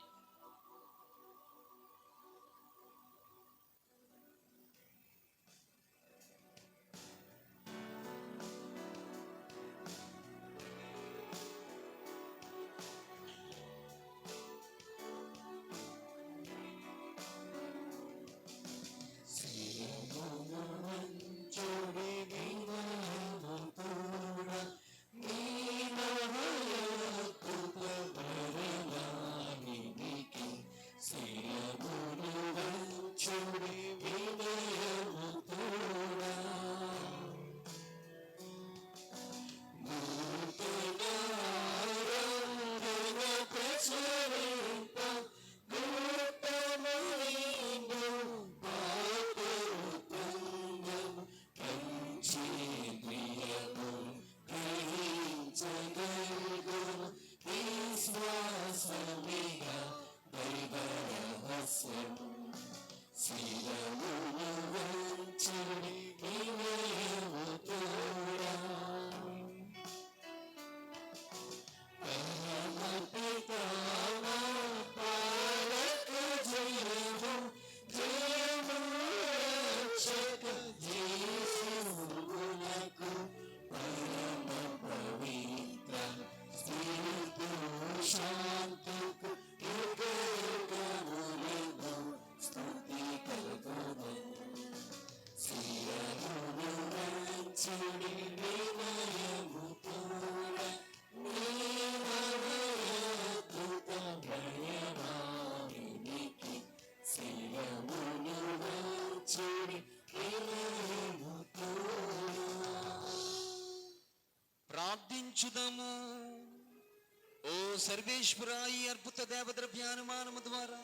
సర్వేశ్వర, ఈ అద్భుత దేవద్రవ్యానుమానము ద్వారా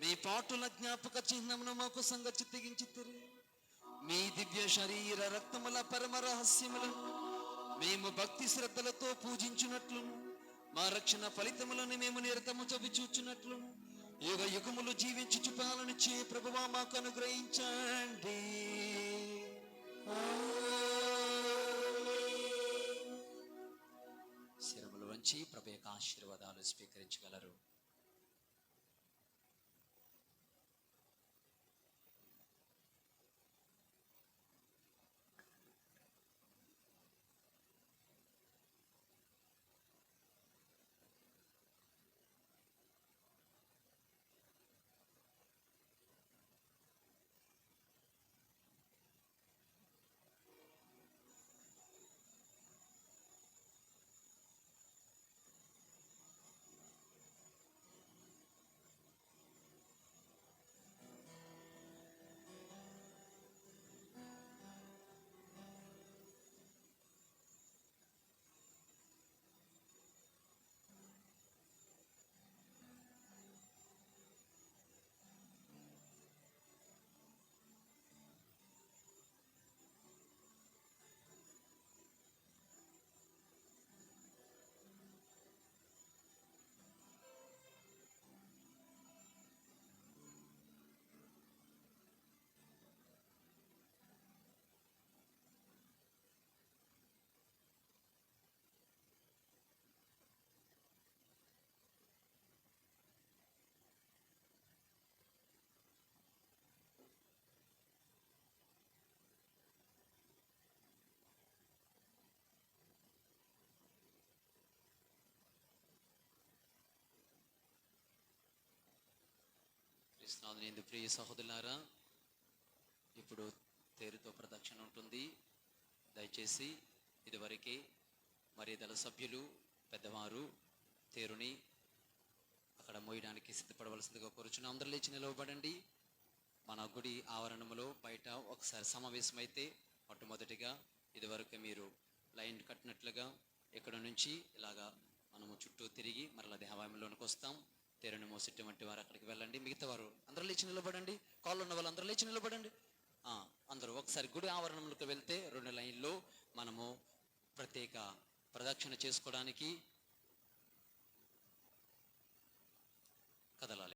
మీ పాటుల జ్ఞాపక చిహ్నమును మాకు సంగతి తెగించితిరి. మీ దివ్య శరీర రక్తముల పరమ రహస్యములను మేము భక్తి శ్రద్ధలతో పూజించున్నట్లును, మా రక్షణ ఫలితములను మేము నిరతము చవిచూచున్నట్లును యుగ యుగములు జీవించుచు పాలనచే ప్రభువా మాకు అనుగ్రహించండి. శిరములు వంచి ప్రభు యొక్క ఆశీర్వాదాలు స్వీకరించగలరు. కృష్ణాందు ప్రియ సహోదరులారా, ఇప్పుడు తేరుతో ప్రదక్షిణ ఉంటుంది. దయచేసి ఇదివరకే మరి దళ సభ్యులు పెద్దవారు తేరుని అక్కడ మోయడానికి సిద్ధపడవలసిందిగా కోరుచున్నాం. అందరూ లేచి నిలవబడండి. మన గుడి ఆవరణములో బయట ఒకసారి సమావేశమైతే మొట్టమొదటిగా ఇదివరకు మీరు లైన్ కట్టినట్లుగా ఇక్కడ నుంచి ఇలాగా మనము చుట్టూ తిరిగి మరలా దేవాలయంలోనికి వస్తాం. తేరుని మోసేటువంటి వారు అక్కడికి వెళ్ళండి. మిగతా వారు అందరూ లేచి నిలబడండి. కాళ్ళు ఉన్న వాళ్ళు అందరూ లేచి నిలబడండి. అందరూ ఒకసారి గుడి ఆవరణంలోకి వెళ్తే 2 లైన్లో మనము ప్రత్యేక ప్రదక్షిణ చేసుకోవడానికి కదలాలి.